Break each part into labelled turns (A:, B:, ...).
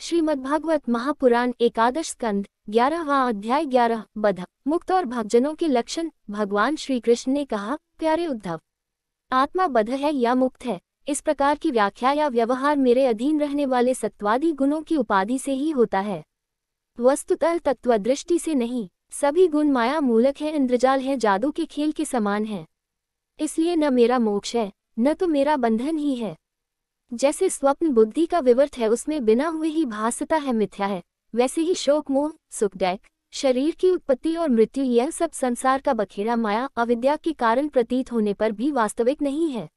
A: श्रीमद्भागवत महापुराण एकादश स्कंद 11वां अध्याय 11 बध मुक्त और भक्तजनों के लक्षण। भगवान श्री कृष्ण ने कहा, प्यारे उद्धव, आत्मा बध है या मुक्त है, इस प्रकार की व्याख्या या व्यवहार मेरे अधीन रहने वाले सत्वादी गुणों की उपाधि से ही होता है, वस्तुतः तत्वदृष्टि से नहीं। सभी गुण माया मूलक है, इंद्रजाल है, जादू के खेल के समान है। इसलिए न मेरा मोक्ष है न तो मेरा बंधन ही है। जैसे स्वप्न बुद्धि का विवर्त है, उसमें बिना हुए ही भासता है, मिथ्या है, वैसे ही शोक मोह सुख दैख शरीर की उत्पत्ति और मृत्यु, यह सब संसार का बखेड़ा माया अविद्या के कारण प्रतीत होने पर भी वास्तविक नहीं है।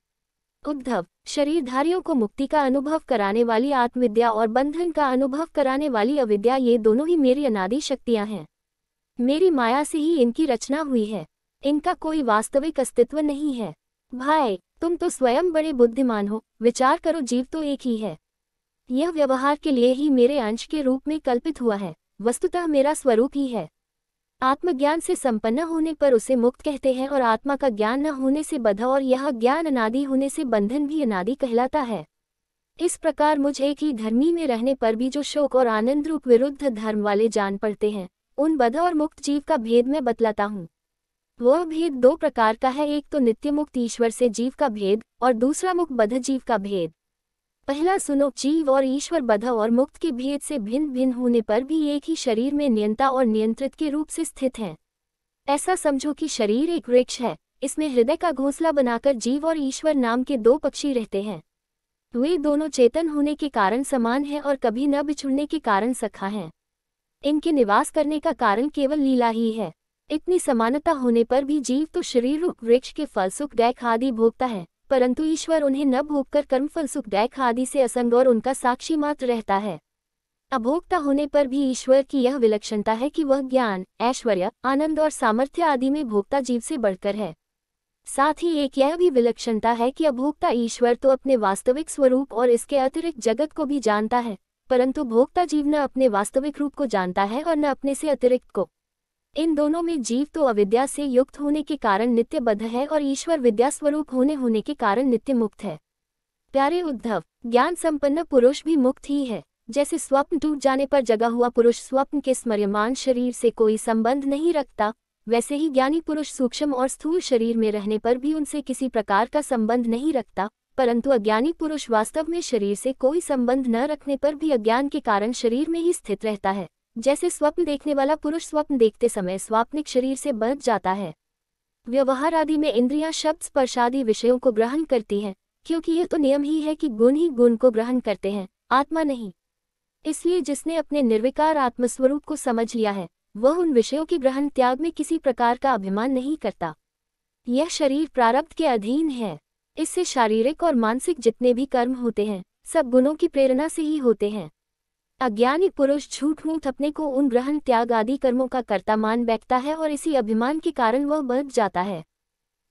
A: उद्धव, शरीरधारियों को मुक्ति का अनुभव कराने वाली आत्मविद्या और बंधन का अनुभव कराने वाली अविद्या, ये दोनों ही मेरी अनादि शक्तियां हैं। मेरी माया से ही इनकी रचना हुई है, इनका कोई वास्तविक अस्तित्व नहीं है। भाई, तुम तो स्वयं बड़े बुद्धिमान हो, विचार करो, जीव तो एक ही है। यह व्यवहार के लिए ही मेरे अंश के रूप में कल्पित हुआ है, वस्तुतः मेरा स्वरूप ही है। आत्मज्ञान से संपन्न होने पर उसे मुक्त कहते हैं और आत्मा का ज्ञान न होने से बध और यह ज्ञान अनादि होने से बंधन भी अनादि कहलाता है। इस प्रकार मुझ एक ही धर्मी में रहने पर भी जो शोक और आनंद रूप विरुद्ध धर्म वाले जान पड़ते हैं, उन बध और मुक्त जीव का भेद मैं बतलाता हूँ। वह भेद दो प्रकार का है, एक तो नित्य मुक्त ईश्वर से जीव का भेद और दूसरा मुक्त बध जीव का भेद। पहला सुनो, जीव और ईश्वर बध और मुक्त के भेद से भिन्न भिन्न होने पर भी एक ही शरीर में नियंता और नियंत्रित के रूप से स्थित हैं। ऐसा समझो कि शरीर एक वृक्ष है, इसमें हृदय का घोंसला बनाकर जीव और ईश्वर नाम के दो पक्षी रहते हैं। वे दोनों चेतन होने के कारण समान हैं और कभी न बिछुड़ने के कारण सखा हैं। इनके निवास करने का कारण केवल लीला ही है। इतनी समानता होने पर भी जीव तो शरीर रूप वृक्ष के फल सुख दैख आदि भोगता है, परंतु ईश्वर उन्हें न भोगकर कर्मफल सुख दैख आदि से असंग और उनका साक्षी मात्र रहता है। अभोक्ता होने पर भी ईश्वर की यह विलक्षणता है कि वह ज्ञान, ऐश्वर्य, आनंद और सामर्थ्य आदि में भोक्ता जीव से बढ़कर है। साथ ही एक यह भी विलक्षणता है कि अभोक्ता ईश्वर तो अपने वास्तविक स्वरूप और इसके अतिरिक्त जगत को भी जानता है, परंतु भोक्ता जीव न अपने वास्तविक रूप को जानता है और न अपने से अतिरिक्त को। इन दोनों में जीव तो अविद्या से युक्त होने के कारण नित्य बद्ध है और ईश्वर विद्या स्वरूप होने के कारण नित्य मुक्त है। प्यारे उद्धव, ज्ञान संपन्न पुरुष भी मुक्त ही है। जैसे स्वप्न टूट जाने पर जगा हुआ पुरुष स्वप्न के स्मर्यमान शरीर से कोई संबंध नहीं रखता, वैसे ही ज्ञानी पुरुष सूक्ष्म और स्थूल शरीर में रहने पर भी उनसे किसी प्रकार का संबंध नहीं रखता, परंतु अज्ञानी पुरुष वास्तव में शरीर से कोई संबंध न रखने पर भी अज्ञान के कारण शरीर में ही स्थित रहता है। जैसे स्वप्न देखने वाला पुरुष स्वप्न देखते समय स्वाप्निक शरीर से बंध जाता है। व्यवहार आदि में इंद्रियां शब्द स्पर्श आदि विषयों को ग्रहण करती हैं, क्योंकि यह तो नियम ही है कि गुण ही गुण को ग्रहण करते हैं, आत्मा नहीं। इसलिए जिसने अपने निर्विकार आत्मस्वरूप को समझ लिया है, वह उन विषयों के ग्रहण त्याग में किसी प्रकार का अभिमान नहीं करता। यह शरीर प्रारब्ध के अधीन है, इससे शारीरिक और मानसिक जितने भी कर्म होते हैं, सब गुणों की प्रेरणा से ही होते हैं। अज्ञानी पुरुष झूठ मूठ अपने को उन ग्रहण त्याग आदि कर्मों का कर्ता मान बैठता है और इसी अभिमान के कारण वह बंध जाता है।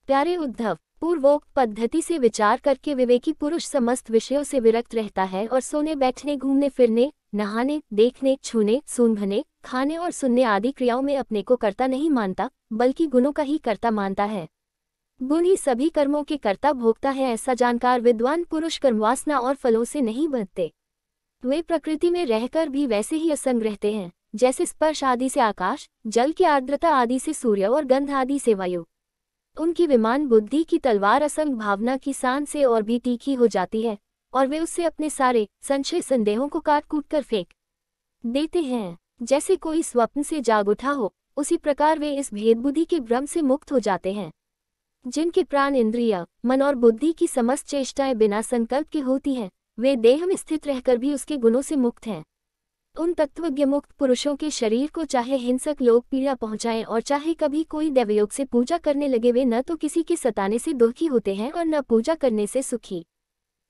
A: प्यारे उद्धव, पूर्वोक्त पद्धति से विचार करके विवेकी पुरुष समस्त विषयों से विरक्त रहता है और सोने बैठने घूमने फिरने नहाने देखने छूने सूंघने खाने और सुनने आदि क्रियाओं में अपने को कर्ता नहीं मानता, बल्कि गुणों का ही कर्ता मानता है। गुण ही सभी कर्मों के कर्ता भोगता है, ऐसा जानकार विद्वान पुरुष कर्मवासना और फलों से नहीं बंधते। वे प्रकृति में रहकर भी वैसे ही असंग रहते हैं, जैसे स्पर्श आदि से आकाश, जल की आर्द्रता आदि से सूर्य और गंध आदि से वायु। उनकी विमान बुद्धि की तलवार असंग भावना की सान से और भी तीखी हो जाती है और वे उससे अपने सारे संशय संदेहों को काट कूट कर फेंक देते हैं। जैसे कोई स्वप्न से जाग उठा हो, उसी प्रकार वे इस भेद बुद्धि के भ्रम से मुक्त हो जाते हैं। जिनके प्राण इंद्रिय मन और बुद्धि की समस्त चेष्टाएं बिना संकल्प की होती हैं, वे देह में स्थित रहकर भी उसके गुणों से मुक्त हैं। उन तत्वज्ञ मुक्त पुरुषों के शरीर को चाहे हिंसक लोग पीड़ा पहुंचाएं और चाहे कभी कोई दैवयोग से पूजा करने लगे, वे न तो किसी के सताने से दुखी होते हैं और न पूजा करने से सुखी।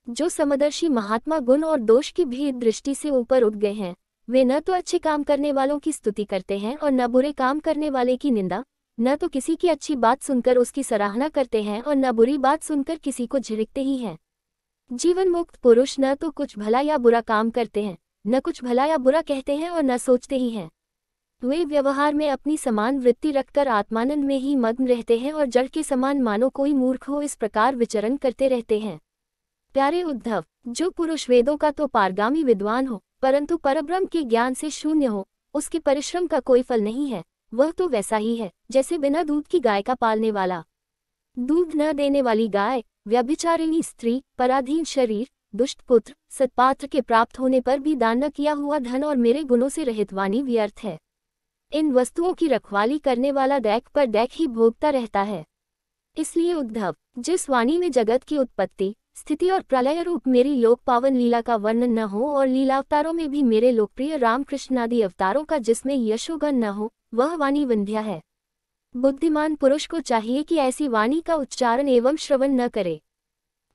A: जो समदर्शी महात्मा गुण और दोष की भेद दृष्टि से ऊपर उठ गए हैं, वे न तो अच्छे काम करने वालों की स्तुति करते हैं और न बुरे काम करने वाले की निंदा, न तो किसी की अच्छी बात सुनकर उसकी सराहना करते हैं और न बुरी बात सुनकर किसी को झिड़कते ही हैं। जीवन मुक्त पुरुष न तो कुछ भला या बुरा काम करते हैं, न कुछ भला या बुरा कहते हैं और न सोचते ही हैं। वे व्यवहार में अपनी समान वृत्ति रखकर आत्मानंद में ही मग्न रहते हैं और जड़ के समान मानो कोई मूर्ख हो, इस प्रकार विचरण करते रहते हैं। प्यारे उद्धव, जो पुरुष वेदों का तो पारगामी विद्वान हो, परंतु परब्रह्म के ज्ञान से शून्य हो, उसके परिश्रम का कोई फल नहीं है। वह तो वैसा ही है जैसे बिना दूध की गाय का पालने वाला। दूध न देने वाली गाय, व्यभिचारिणी स्त्री, पराधीन शरीर, दुष्ट पुत्र, सत्पात्र के प्राप्त होने पर भी दान न किया हुआ धन और मेरे गुणों से रहित वाणी व्यर्थ है। इन वस्तुओं की रखवाली करने वाला दैक पर दैक ही भोगता रहता है। इसलिए उद्धव, जिस वाणी में जगत की उत्पत्ति, स्थिति और प्रलय रूप मेरी लोक पावन लीला का वर्णन न हो और लीलावतारों में भी मेरे लोकप्रिय रामकृष्ण आदि अवतारों का जिसमें यशोगण न हो, वह वाणी वंध्या है। बुद्धिमान पुरुष को चाहिए कि ऐसी वाणी का उच्चारण एवं श्रवण न करे।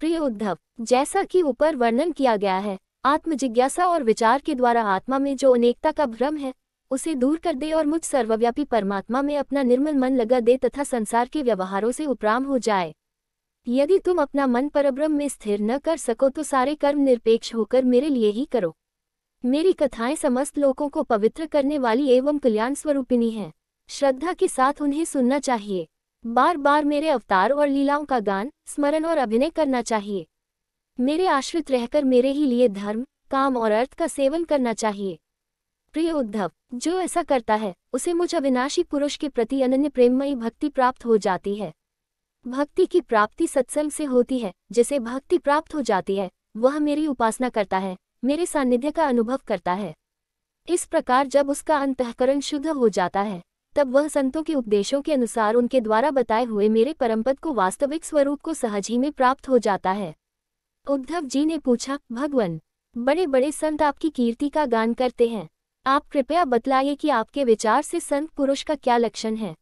A: प्रिय उद्धव, जैसा कि ऊपर वर्णन किया गया है, आत्मजिज्ञासा और विचार के द्वारा आत्मा में जो अनेकता का भ्रम है उसे दूर कर दे और मुझ सर्वव्यापी परमात्मा में अपना निर्मल मन लगा दे तथा संसार के व्यवहारों से उपराम हो जाए। यदि तुम अपना मन परब्रह्म में स्थिर न कर सको तो सारे कर्म निरपेक्ष होकर मेरे लिए ही करो। मेरी कथाएं समस्त लोगों को पवित्र करने वाली एवं कल्याण स्वरूपिणी हैं। श्रद्धा के साथ उन्हें सुनना चाहिए। बार बार मेरे अवतार और लीलाओं का गान, स्मरण और अभिनय करना चाहिए। मेरे आश्रित रहकर मेरे ही लिए धर्म, काम और अर्थ का सेवन करना चाहिए। प्रिय उद्धव, जो ऐसा करता है उसे मुझ अविनाशी पुरुष के प्रति अनन्य प्रेममयी भक्ति प्राप्त हो जाती है। भक्ति की प्राप्ति सत्संग से होती है। जिसे भक्ति प्राप्त हो जाती है वह मेरी उपासना करता है, मेरे सानिध्य का अनुभव करता है। इस प्रकार जब उसका अंतःकरण शुद्ध हो जाता है तब वह संतों के उपदेशों के अनुसार उनके द्वारा बताए हुए मेरे परमपद को वास्तविक स्वरूप को सहज ही में प्राप्त हो जाता है। उद्धव जी ने पूछा, भगवन, बड़े बड़े संत आपकी कीर्ति का गान करते हैं। आप कृपया बतलाइए कि आपके विचार से संत पुरुष का क्या लक्षण है।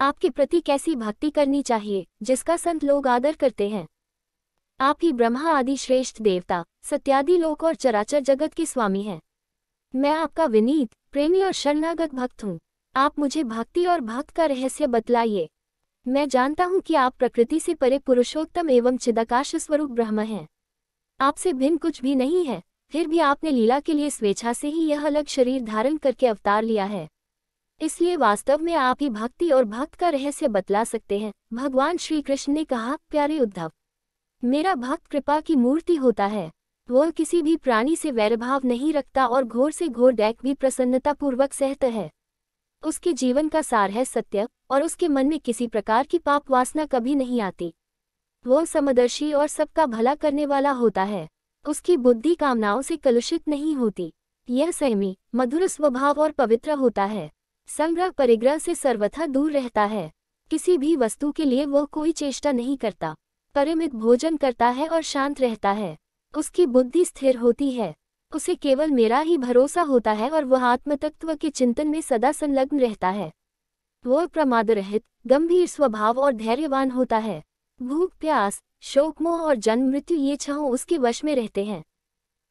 A: आपके प्रति कैसी भक्ति करनी चाहिए जिसका संत लोग आदर करते हैं। आप ही ब्रह्मा आदि श्रेष्ठ देवता, सत्यादि लोक और चराचर जगत के स्वामी हैं। मैं आपका विनीत, प्रेमी और शरणागत भक्त हूँ। आप मुझे भक्ति और भक्त का रहस्य बतलाइए। मैं जानता हूँ कि आप प्रकृति से परे पुरुषोत्तम एवं चिदाकाश स्वरूप ब्रह्म हैं। आपसे भिन्न कुछ भी नहीं है, फिर भी आपने लीला के लिए स्वेच्छा से ही यह अलग शरीर धारण करके अवतार लिया है। इसलिए वास्तव में आप ही भक्ति और भक्त का रहस्य बतला सकते हैं। भगवान श्री कृष्ण ने कहा, प्यारे उद्धव, मेरा भक्त कृपा की मूर्ति होता है। वह किसी भी प्राणी से वैरभाव नहीं रखता और घोर से घोर दैक भी प्रसन्नता पूर्वक सहता है। उसके जीवन का सार है सत्य और उसके मन में किसी प्रकार की पाप वासना कभी नहीं आती। वह समदर्शी और सबका भला करने वाला होता है। उसकी बुद्धि कामनाओं से कलुषित नहीं होती। यह संयमी, मधुर स्वभाव और पवित्र होता है। संग्रह परिग्रह से सर्वथा दूर रहता है। किसी भी वस्तु के लिए वह कोई चेष्टा नहीं करता। परिमित भोजन करता है और शांत रहता है। उसकी बुद्धि स्थिर होती है। उसे केवल मेरा ही भरोसा होता है और वह आत्मतत्व के चिंतन में सदा संलग्न रहता है। वह प्रमाद रहित, गंभीर स्वभाव और धैर्यवान होता है। भूख प्यास, शोक मोह और जन्म मृत्यु ये छहों उसके वश में रहते हैं।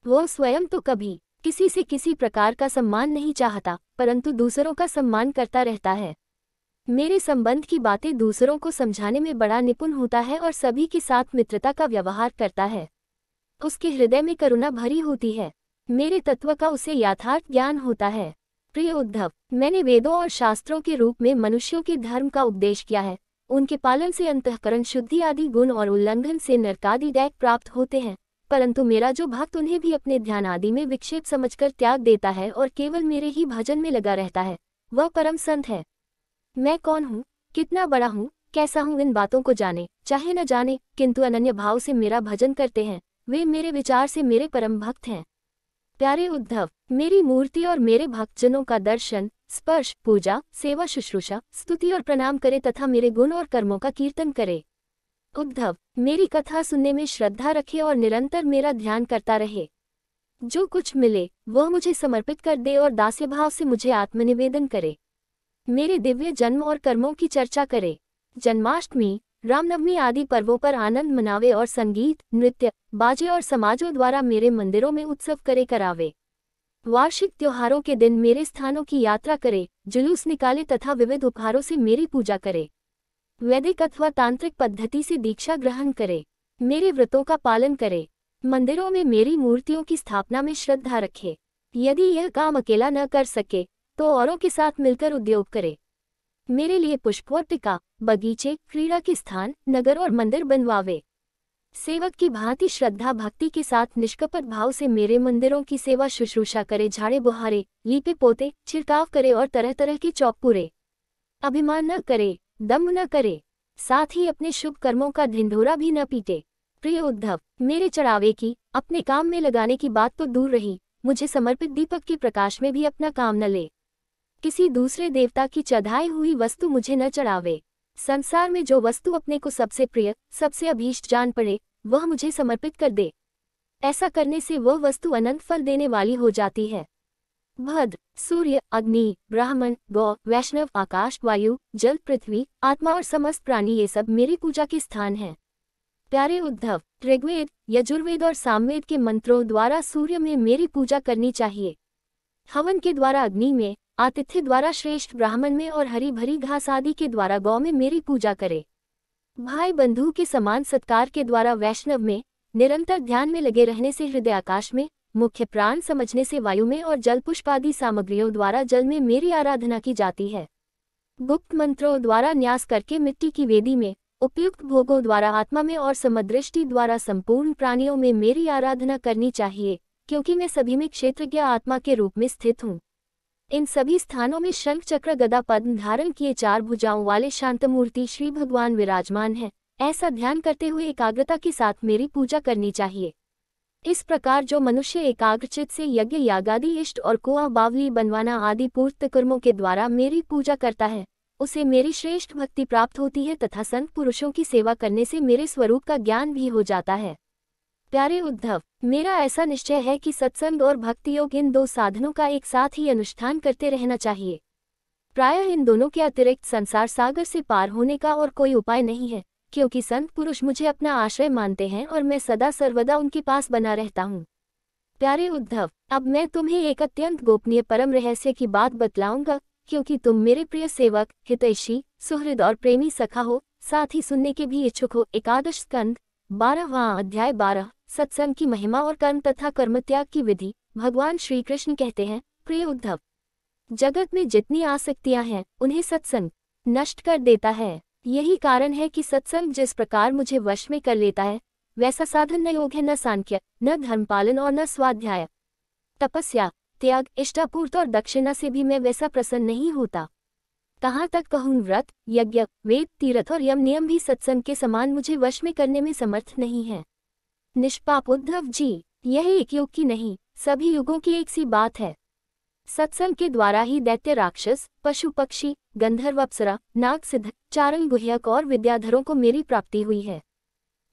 A: वह स्वयं तो कभी किसी से किसी प्रकार का सम्मान नहीं चाहता, परंतु दूसरों का सम्मान करता रहता है। मेरे संबंध की बातें दूसरों को समझाने में बड़ा निपुण होता है और सभी के साथ मित्रता का व्यवहार करता है। उसके हृदय में करुणा भरी होती है। मेरे तत्व का उसे यथार्थ ज्ञान होता है। प्रिय उद्धव, मैंने वेदों और शास्त्रों के रूप में मनुष्यों के धर्म का उपदेश किया है। उनके पालन से अंतःकरण शुद्धि आदि गुण और उल्लंघन से नरकादि दैक प्राप्त होते हैं, परंतु मेरा जो भक्त उन्हें भी अपने ध्यान आदि में विक्षेप समझकर त्याग देता है और केवल मेरे ही भजन में लगा रहता है, वह परम संत है। मैं कौन हूँ, कितना बड़ा हूँ, कैसा हूँ, इन बातों को जाने चाहे न जाने, किंतु अनन्य भाव से मेरा भजन करते हैं, वे मेरे विचार से मेरे परम भक्त हैं। प्यारे उद्धव, मेरी मूर्ति और मेरे भक्तजनों का दर्शन, स्पर्श, पूजा, सेवा, शुश्रूषा, स्तुति और प्रणाम करे तथा मेरे गुण और कर्मों का कीर्तन करे। उद्धव, मेरी कथा सुनने में श्रद्धा रखे और निरंतर मेरा ध्यान करता रहे। जो कुछ मिले वह मुझे समर्पित कर दे और दास्य भाव से मुझे आत्मनिवेदन करे। मेरे दिव्य जन्म और कर्मों की चर्चा करे। जन्माष्टमी, रामनवमी आदि पर्वों पर आनंद मनावे और संगीत, नृत्य, बाजे और समाजों द्वारा मेरे मंदिरों में उत्सव करे करावे। वार्षिक त्योहारों के दिन मेरे स्थानों की यात्रा करे, जुलूस निकाले तथा विविध उपहारों से मेरी पूजा करे। वैदिक अथवा तांत्रिक पद्धति से दीक्षा ग्रहण करे। मेरे व्रतों का पालन करे। मंदिरों में मेरी मूर्तियों की स्थापना में श्रद्धा रखे। यदि यह काम अकेला न कर सके तो औरों के साथ मिलकर उद्योग करे। मेरे लिए पुष्पोर्तिका, बगीचे, क्रीड़ा के स्थान, नगर और मंदिर बनवावे। सेवक की भांति श्रद्धा भक्ति के साथ निष्कपट भाव से मेरे मंदिरों की सेवा शुश्रूषा करे, झाड़े बुहारे, लीपे पोते, छिड़काव करे और तरह तरह के चौक पूरे। अभिमान न करे, दम्भ न करे, साथ ही अपने शुभ कर्मों का ढिंढोरा भी न पीटे। प्रिय उद्धव, मेरे चढ़ावे की, अपने काम में लगाने की बात तो दूर रही, मुझे समर्पित दीपक के प्रकाश में भी अपना काम न ले। किसी दूसरे देवता की चढ़ाई हुई वस्तु मुझे न चढ़ावे। संसार में जो वस्तु अपने को सबसे प्रिय, सबसे अभीष्ट जान पड़े, वह मुझे समर्पित कर दे। ऐसा करने से वह वस्तु अनंत फल देने वाली हो जाती है। भद्र, सूर्य, अग्नि, ब्राह्मण, गौ, वैष्णव, आकाश, वायु, जल, पृथ्वी, आत्मा और समस्त प्राणी, ये सब मेरी पूजा के स्थान हैं। प्यारे उद्धव, ऋग्वेद, यजुर्वेद और सामवेद के मंत्रों द्वारा सूर्य में मेरी पूजा करनी चाहिए। हवन के द्वारा अग्नि में, आतिथ्य द्वारा श्रेष्ठ ब्राह्मण में और हरी भरी घास आदि के द्वारा गौ में मेरी पूजा करे। भाई बंधु के समान सत्कार के द्वारा वैष्णव में, निरंतर ध्यान में लगे रहने से हृदय आकाश में, मुख्य प्राण समझने से वायु में और जल पुष्पादि सामग्रियों द्वारा जल में मेरी आराधना की जाती है। गुप्त मंत्रों द्वारा न्यास करके मिट्टी की वेदी में, उपयुक्त भोगों द्वारा आत्मा में और समदृष्टि द्वारा संपूर्ण प्राणियों में मेरी आराधना करनी चाहिए, क्योंकि मैं सभी में क्षेत्रज्ञ आत्मा के रूप में स्थित हूँ। इन सभी स्थानों में शंख चक्र गदा पद्म धारण किए 4 भुजाओं वाले शांतमूर्ति श्री भगवान विराजमान हैं। ऐसा ध्यान करते हुए एकाग्रता के साथ मेरी पूजा करनी चाहिए। इस प्रकार जो मनुष्य एकाग्रचित से यज्ञ यागादि इष्ट और कुआं बावली बनवाना आदि पूर्त कर्मों के द्वारा मेरी पूजा करता है, उसे मेरी श्रेष्ठ भक्ति प्राप्त होती है तथा संत पुरुषों की सेवा करने से मेरे स्वरूप का ज्ञान भी हो जाता है। प्यारे उद्धव, मेरा ऐसा निश्चय है कि सत्संग और भक्ति योग, इन 2 साधनों का एक साथ ही अनुष्ठान करते रहना चाहिए। प्रायः इन दोनों के अतिरिक्त संसार सागर से पार होने का और कोई उपाय नहीं है, क्योंकि संत पुरुष मुझे अपना आश्रय मानते हैं और मैं सदा सर्वदा उनके पास बना रहता हूँ। प्यारे उद्धव, अब मैं तुम्हें एक अत्यंत गोपनीय परम रहस्य की बात बतलाऊंगा, क्योंकि तुम मेरे प्रिय सेवक, हितैषी, सुहृद और प्रेमी सखा हो, साथ ही सुनने के भी इच्छुक हो। एकादश स्कंद, 12वां अध्याय 12, सत्संग की महिमा और कर्म तथा कर्मत्याग की विधि। भगवान श्री कृष्ण कहते हैं, प्रिय उद्धव, जगत में जितनी आसक्तियां हैं, उन्हें सत्संग नष्ट कर देता है। यही कारण है कि सत्संग जिस प्रकार मुझे वश में कर लेता है, वैसा साधन न योग है, न सांख्य, न धर्मपालन और न स्वाध्याय, तपस्या, त्याग, इष्टापूर्त और दक्षिणा से भी मैं वैसा प्रसन्न नहीं होता। कहाँ तक कहूँ, व्रत, यज्ञ, वेद, तीर्थ और यम नियम भी सत्संग के समान मुझे वश में करने में समर्थ नहीं है। निष्पाप उद्धव जी, यह एक युग की नहीं, सभी युगों की एक सी बात है। सत्संग के द्वारा ही दैत्य, राक्षस, पशु पक्षी, गंधर्व, अप्सरा, नाग, सिद्ध, चारण, गुह्यक और विद्याधरों को मेरी प्राप्ति हुई है।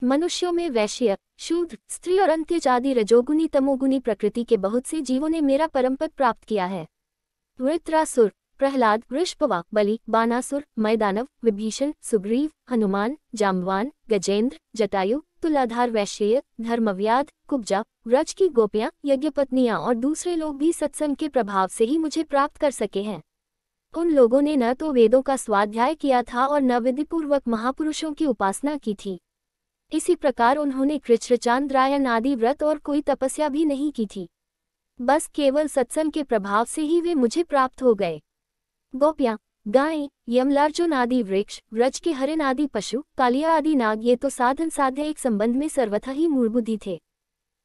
A: मनुष्यों में वैश्य, शूद्र, स्त्री और अंत्यज आदि रजोगुनी तमोगुनी प्रकृति के बहुत से जीवों ने मेरा परमपद प्राप्त किया है। वृत्रासुर, प्रहलाद, वृषभवा, बलि, बानासुर, मैदानव, विभीषण, सुग्रीव, हनुमान, जाम्बवान, गजेंद्र, जटायु, तुलाधार, वैश्य, धर्मव्याध, कुब्जा, व्रज की गोपियां, यज्ञपत्नियां और दूसरे लोग भी सत्संग के प्रभाव से ही मुझे प्राप्त कर सके हैं। उन लोगों ने न तो वेदों का स्वाध्याय किया था और न विधिपूर्वक महापुरुषों की उपासना की थी। इसी प्रकार उन्होंने कृच्छ्र, चांद्रायन आदि व्रत और कोई तपस्या भी नहीं की थी। बस केवल सत्संग के प्रभाव से ही वे मुझे प्राप्त हो गए। गोपियां, गायें, यमलार्जुन आदि वृक्ष, व्रज के हरिण आदि पशु, कालिया आदि नाग, ये तो साधन साध्य एक संबंध में सर्वथा ही मूलबुद्धि थे।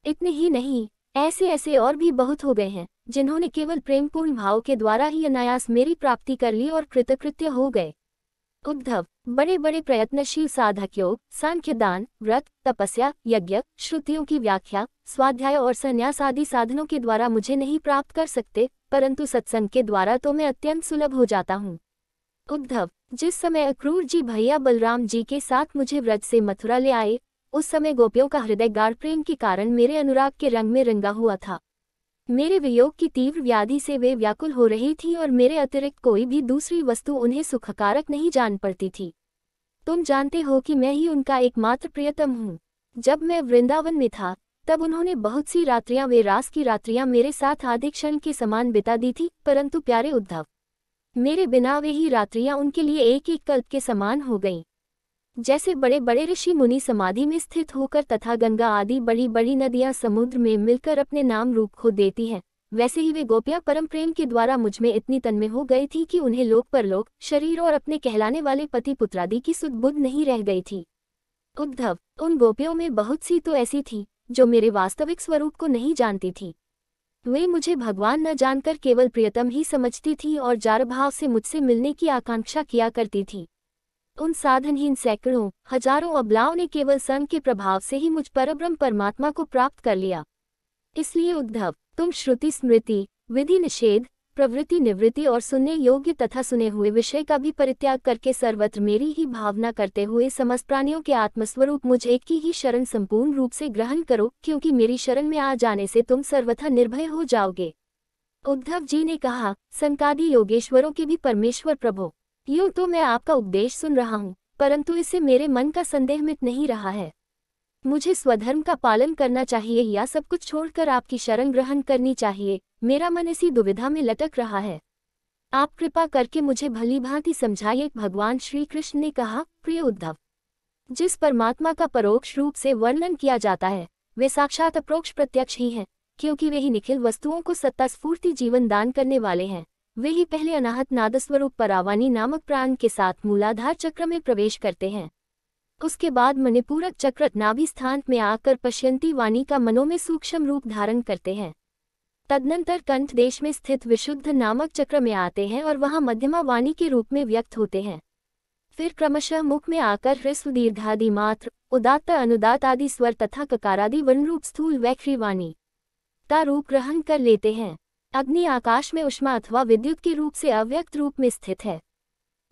A: इतने ही नहीं, ऐसे ऐसे और भी बहुत हो गए हैं, जिन्होंने केवल प्रेमपूर्ण भाव के द्वारा ही अनायास मेरी प्राप्ति कर ली और कृतकृत्य हो गए। उद्धव, बड़े बड़े प्रयत्नशील साधक योग, सांख्य, दान, व्रत, तपस्या, यज्ञ, श्रुतियों की व्याख्या, स्वाध्याय और संन्यास आदि साधनों के द्वारा मुझे नहीं प्राप्त कर सकते, परंतु सत्संग के द्वारा तो मैं अत्यंत सुलभ हो जाता हूँ। उद्धव, जिस समय अक्रूर जी भैया बलराम जी के साथ मुझे व्रज से मथुरा ले आए, उस समय गोपियों का हृदय गाढ़ प्रेम के कारण मेरे अनुराग के रंग में रंगा हुआ था। मेरे वियोग की तीव्र व्याधि से वे व्याकुल हो रही थी और मेरे अतिरिक्त कोई भी दूसरी वस्तु उन्हें सुखकारक नहीं जान पड़ती थी। तुम जानते हो कि मैं ही उनका एकमात्र प्रियतम हूँ। जब मैं वृंदावन में था, तब उन्होंने बहुत सी रात्रियां, वे रास की रात्रियां मेरे साथ आधे क्षण के समान बिता दी थी, परंतु प्यारे उद्धव, मेरे बिना वे ही रात्रियां उनके लिए एक एक कल्प के समान हो गईं। जैसे बड़े बड़े ऋषि मुनि समाधि में स्थित होकर तथा गंगा आदि बड़ी बड़ी नदियां समुद्र में मिलकर अपने नाम रूप खो देती हैं, वैसे ही वे गोपियां परम प्रेम के द्वारा मुझमें इतनी तन्मय हो गई थी कि उन्हें लोक परलोक, शरीर और अपने कहलाने वाले पति पुत्रादि की सुध बुध नहीं रह गई थी। उद्धव, उन गोपियों में बहुत सी तो ऐसी थी जो मेरे वास्तविक स्वरूप को नहीं जानती थी। वे मुझे भगवान न जानकर केवल प्रियतम ही समझती थी और जार भाव से मुझसे मिलने की आकांक्षा किया करती थी। उन साधनहीन सैकड़ों हजारों अबलाओं ने केवल संग के प्रभाव से ही मुझ परब्रह्म परमात्मा को प्राप्त कर लिया। इसलिए उद्धव, तुम श्रुति स्मृति, विधि निषेध, प्रवृत्ति निवृत्ति और सुनने योग्य तथा सुने हुए विषय का भी परित्याग करके सर्वत्र मेरी ही भावना करते हुए समस्त प्राणियों के आत्मस्वरूप मुझ एक की ही शरण संपूर्ण रूप से ग्रहण करो, क्योंकि मेरी शरण में आ जाने से तुम सर्वथा निर्भय हो जाओगे। उद्धव जी ने कहा, सनकादि योगेश्वरों के भी परमेश्वर प्रभो, यूं तो मैं आपका उपदेश सुन रहा हूँ, परंतु इससे मेरे मन का संदेह मिट नहीं रहा है। मुझे स्वधर्म का पालन करना चाहिए या सब कुछ छोड़कर आपकी शरण ग्रहण करनी चाहिए, मेरा मन इसी दुविधा में लटक रहा है। आप कृपा करके मुझे भली भांति समझाइए। भगवान श्री कृष्ण ने कहा, प्रिय उद्धव, जिस परमात्मा का परोक्ष रूप से वर्णन किया जाता है वे साक्षात अप्रोक्ष प्रत्यक्ष ही हैं, क्योंकि वे ही निखिल वस्तुओं को सत्ता स्फूर्ति जीवन दान करने वाले हैं। वे ही पहले अनाहत नादस्वरूप परावानी नामक प्राण के साथ मूलाधार चक्र में प्रवेश करते हैं। उसके बाद मणिपूरक चक्र नाभि स्थान में आकर पश्यंती वाणी का मनों में सूक्ष्म रूप धारण करते हैं। तदनंतर कंठ देश में स्थित विशुद्ध नामक चक्र में आते हैं और वहां मध्यमा वाणी के रूप में व्यक्त होते हैं। फिर क्रमशः मुख में आकर ह्रस्व दीर्घादि मात्र, उदात्त अनुदात आदि स्वर तथा ककारादि वर्णरूप स्थूल वैखरी वाणी का रूप ग्रहण कर लेते हैं। अग्नि आकाश में उष्मा अथवा विद्युत के रूप से अव्यक्त रूप में स्थित है।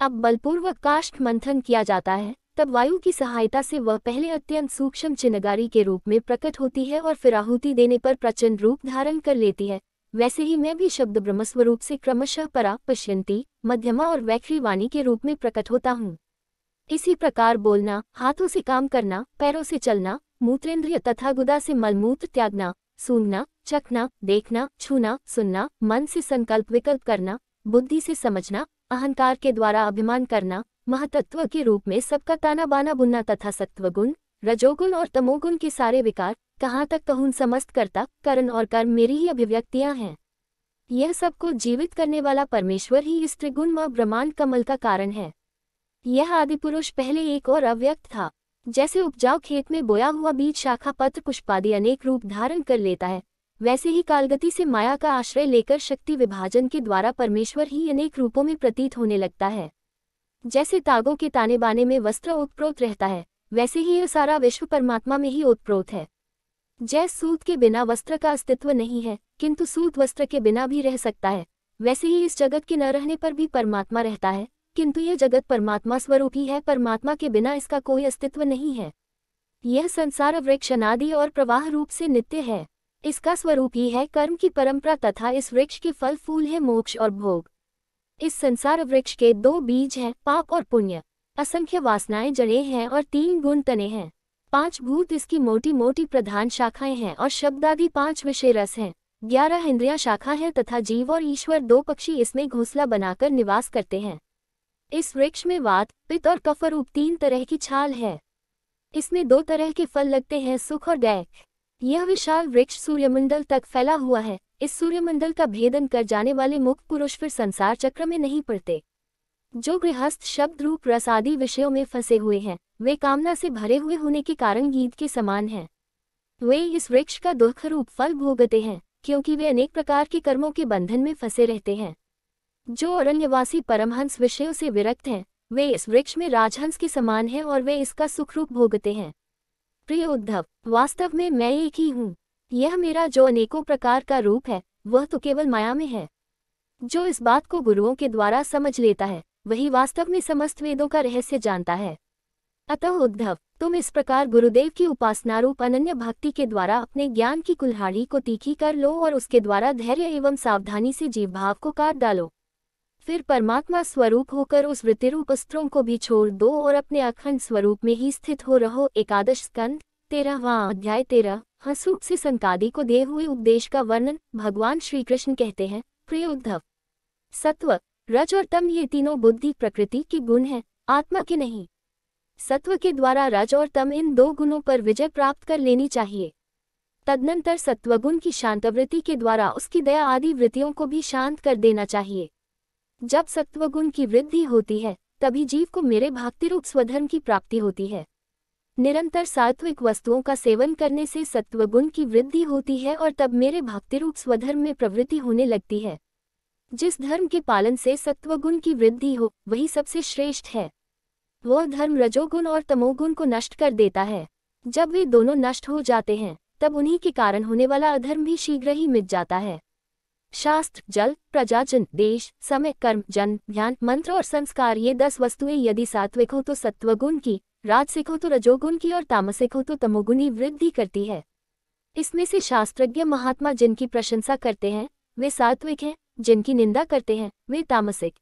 A: अब बलपूर्वक काष्ठ मंथन किया जाता है, तब वायु की सहायता से वह पहले अत्यंत सूक्ष्म चिनगारी के रूप में प्रकट होती है और फिर आहुति देने पर प्रचंड रूप धारण कर लेती है। वैसे ही मैं भी शब्द ब्रह्मस्वरूप से क्रमशः परा, पश्यंती, मध्यमा और वैखरी वाणी के रूप में प्रकट होता हूँ। इसी प्रकार बोलना, हाथों से काम करना, पैरों से चलना, मूत्रेंद्रिय तथा गुदा से मलमूत्र त्यागना, सूंघना, चखना, देखना, छूना, सुनना, मन से संकल्प विकल्प करना, बुद्धि से समझना, अहंकार के द्वारा अभिमान करना, महतत्व के रूप में सबका ताना बाना बुनना तथा सत्वगुण, रजोगुण और तमोगुण के सारे विकार, कहाँ तक कहूँ समस्त कर्ता, करण और कर्म मेरी ही अभिव्यक्तियाँ हैं। यह सबको जीवित करने वाला परमेश्वर ही इस त्रिगुण व ब्रह्मांड कमल का कारण है। यह आदिपुरुष पहले एक और अव्यक्त था। जैसे उपजाऊ खेत में बोया हुआ बीज शाखा पत्र पुष्पादि अनेक रूप धारण कर लेता है, वैसे ही कालगति से माया का आश्रय लेकर शक्ति विभाजन के द्वारा परमेश्वर ही अनेक रूपों में प्रतीत होने लगता है। जैसे तागों के ताने बाने में वस्त्र ओतप्रोत रहता है, वैसे ही यह सारा विश्व परमात्मा में ही ओतप्रोत है। जैसे सूत के बिना वस्त्र का अस्तित्व नहीं है, किंतु सूत वस्त्र के बिना भी रह सकता है, वैसे ही इस जगत के न रहने पर भी परमात्मा रहता है, किंतु यह जगत परमात्मा स्वरूप ही है, परमात्मा के बिना इसका कोई अस्तित्व नहीं है। यह संसार वृक्ष अनादि और प्रवाह रूप से नित्य है। इसका स्वरूप ही है कर्म की परंपरा तथा इस वृक्ष के फल फूल है मोक्ष और भोग। इस संसार वृक्ष के 2 बीज हैं, पाप और पुण्य। असंख्य वासनाएं जड़ें हैं और 3 गुण तने हैं। 5 भूत इसकी मोटी मोटी प्रधान शाखाएं हैं और शब्दादि 5 विषय रस हैं। 11 इंद्रियां शाखा हैं तथा जीव और ईश्वर 2 पक्षी इसमें घोंसला बनाकर निवास करते हैं। इस वृक्ष में वात, पित्त और कफ रूप 3 तरह की छाल है। इसमें 2 तरह के फल लगते हैं, सुख और दैख। यह विशाल वृक्ष सूर्यमंडल तक फैला हुआ है। इस सूर्यमंडल का भेदन कर जाने वाले मुक्त पुरुष फिर संसार चक्र में नहीं पड़ते। जो गृहस्थ शब्द रूप रस आदि विषयों में फंसे हुए हैं, वे कामना से भरे हुए होने के कारण गीत के समान हैं। वे इस वृक्ष का दुख रूप फल भोगते हैं, क्योंकि वे अनेक प्रकार के कर्मों के बंधन में फंसे रहते हैं। जो अरण्यवासी परमहंस विषयों से विरक्त हैं, वे इस वृक्ष में राजहंस के समान हैं और वे इसका सुख रूप भोगते हैं। प्रिय उद्धव, वास्तव में मैं एक ही हूँ। यह मेरा जो अनेकों प्रकार का रूप है, वह तो केवल माया में है। जो इस बात को गुरुओं के द्वारा समझ लेता है, वही वास्तव में समस्त वेदों का रहस्य जानता है। अतः उद्धव, तुम इस प्रकार गुरुदेव की उपासना रूप अनन्य भक्ति के द्वारा अपने ज्ञान की कुल्हाड़ी को तीखी कर लो और उसके द्वारा धैर्य एवं सावधानी से जीव भाव को काट डालो। फिर परमात्मा स्वरूप होकर उस वृत्तिरूप अस्त्रों को भी छोड़ दो और अपने अखंड स्वरूप में ही स्थित हो रहो। एकादश स्कंद 13वां अध्याय 13 सूक्त से संकादि को दिए हुए उपदेश का वर्णन। भगवान श्री कृष्ण कहते हैं, प्रिय उद्धव, सत्व, रज और तम ये तीनों बुद्धि प्रकृति के गुण हैं, आत्मा के नहीं। सत्व के द्वारा रज और तम इन 2 गुणों पर विजय प्राप्त कर लेनी चाहिए। तदनंतर सत्वगुण की शांतवृत्ति के द्वारा उसकी दया आदि वृत्तियों को भी शांत कर देना चाहिए। जब सत्वगुण की वृद्धि होती है, तभी जीव को मेरे भक्ति रूप स्वधर्म की प्राप्ति होती है। निरंतर सात्विक वस्तुओं का सेवन करने से सत्वगुण की वृद्धि होती है और तब मेरे भक्तिरूप स्वधर्म में प्रवृत्ति होने लगती है। जिस धर्म के पालन से सत्वगुण की वृद्धि हो वही सबसे श्रेष्ठ है। वह धर्म रजोगुण और तमोगुण को नष्ट कर देता है। जब वे दोनों नष्ट हो जाते हैं तब उन्हीं के कारण होने वाला अधर्म भी शीघ्र ही मिट जाता है। शास्त्र, जल, प्रजाजन, देश, समय, कर्म, जन्म, ध्यान, मंत्र और संस्कार, ये 10 वस्तुएं यदि सात्विक हो तो सत्वगुण की, राजसिक हो तो रजोगुण की और तामसिक हो तो तमोगुणी वृद्धि करती है। इसमें से शास्त्रज्ञ महात्मा जिनकी प्रशंसा करते हैं वे सात्विक हैं, जिनकी निंदा करते हैं वे तामसिक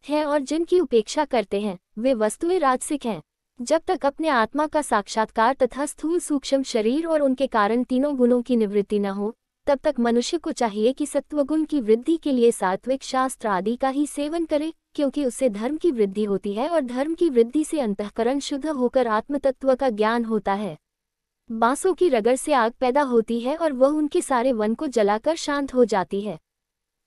A: हैं और जिनकी उपेक्षा करते हैं वे वस्तुएं राजसिक हैं। जब तक अपने आत्मा का साक्षात्कार तथा स्थूल सूक्ष्म शरीर और उनके कारण तीनों गुणों की निवृत्ति न हो तब तक मनुष्य को चाहिए कि सत्वगुण की वृद्धि के लिए सात्विक शास्त्र आदि का ही सेवन करे, क्योंकि उससे धर्म की वृद्धि होती है और धर्म की वृद्धि से अंतःकरण शुद्ध होकर आत्मतत्व का ज्ञान होता है। बांसों की रगड़ से आग पैदा होती है और वह उनके सारे वन को जलाकर शांत हो जाती है।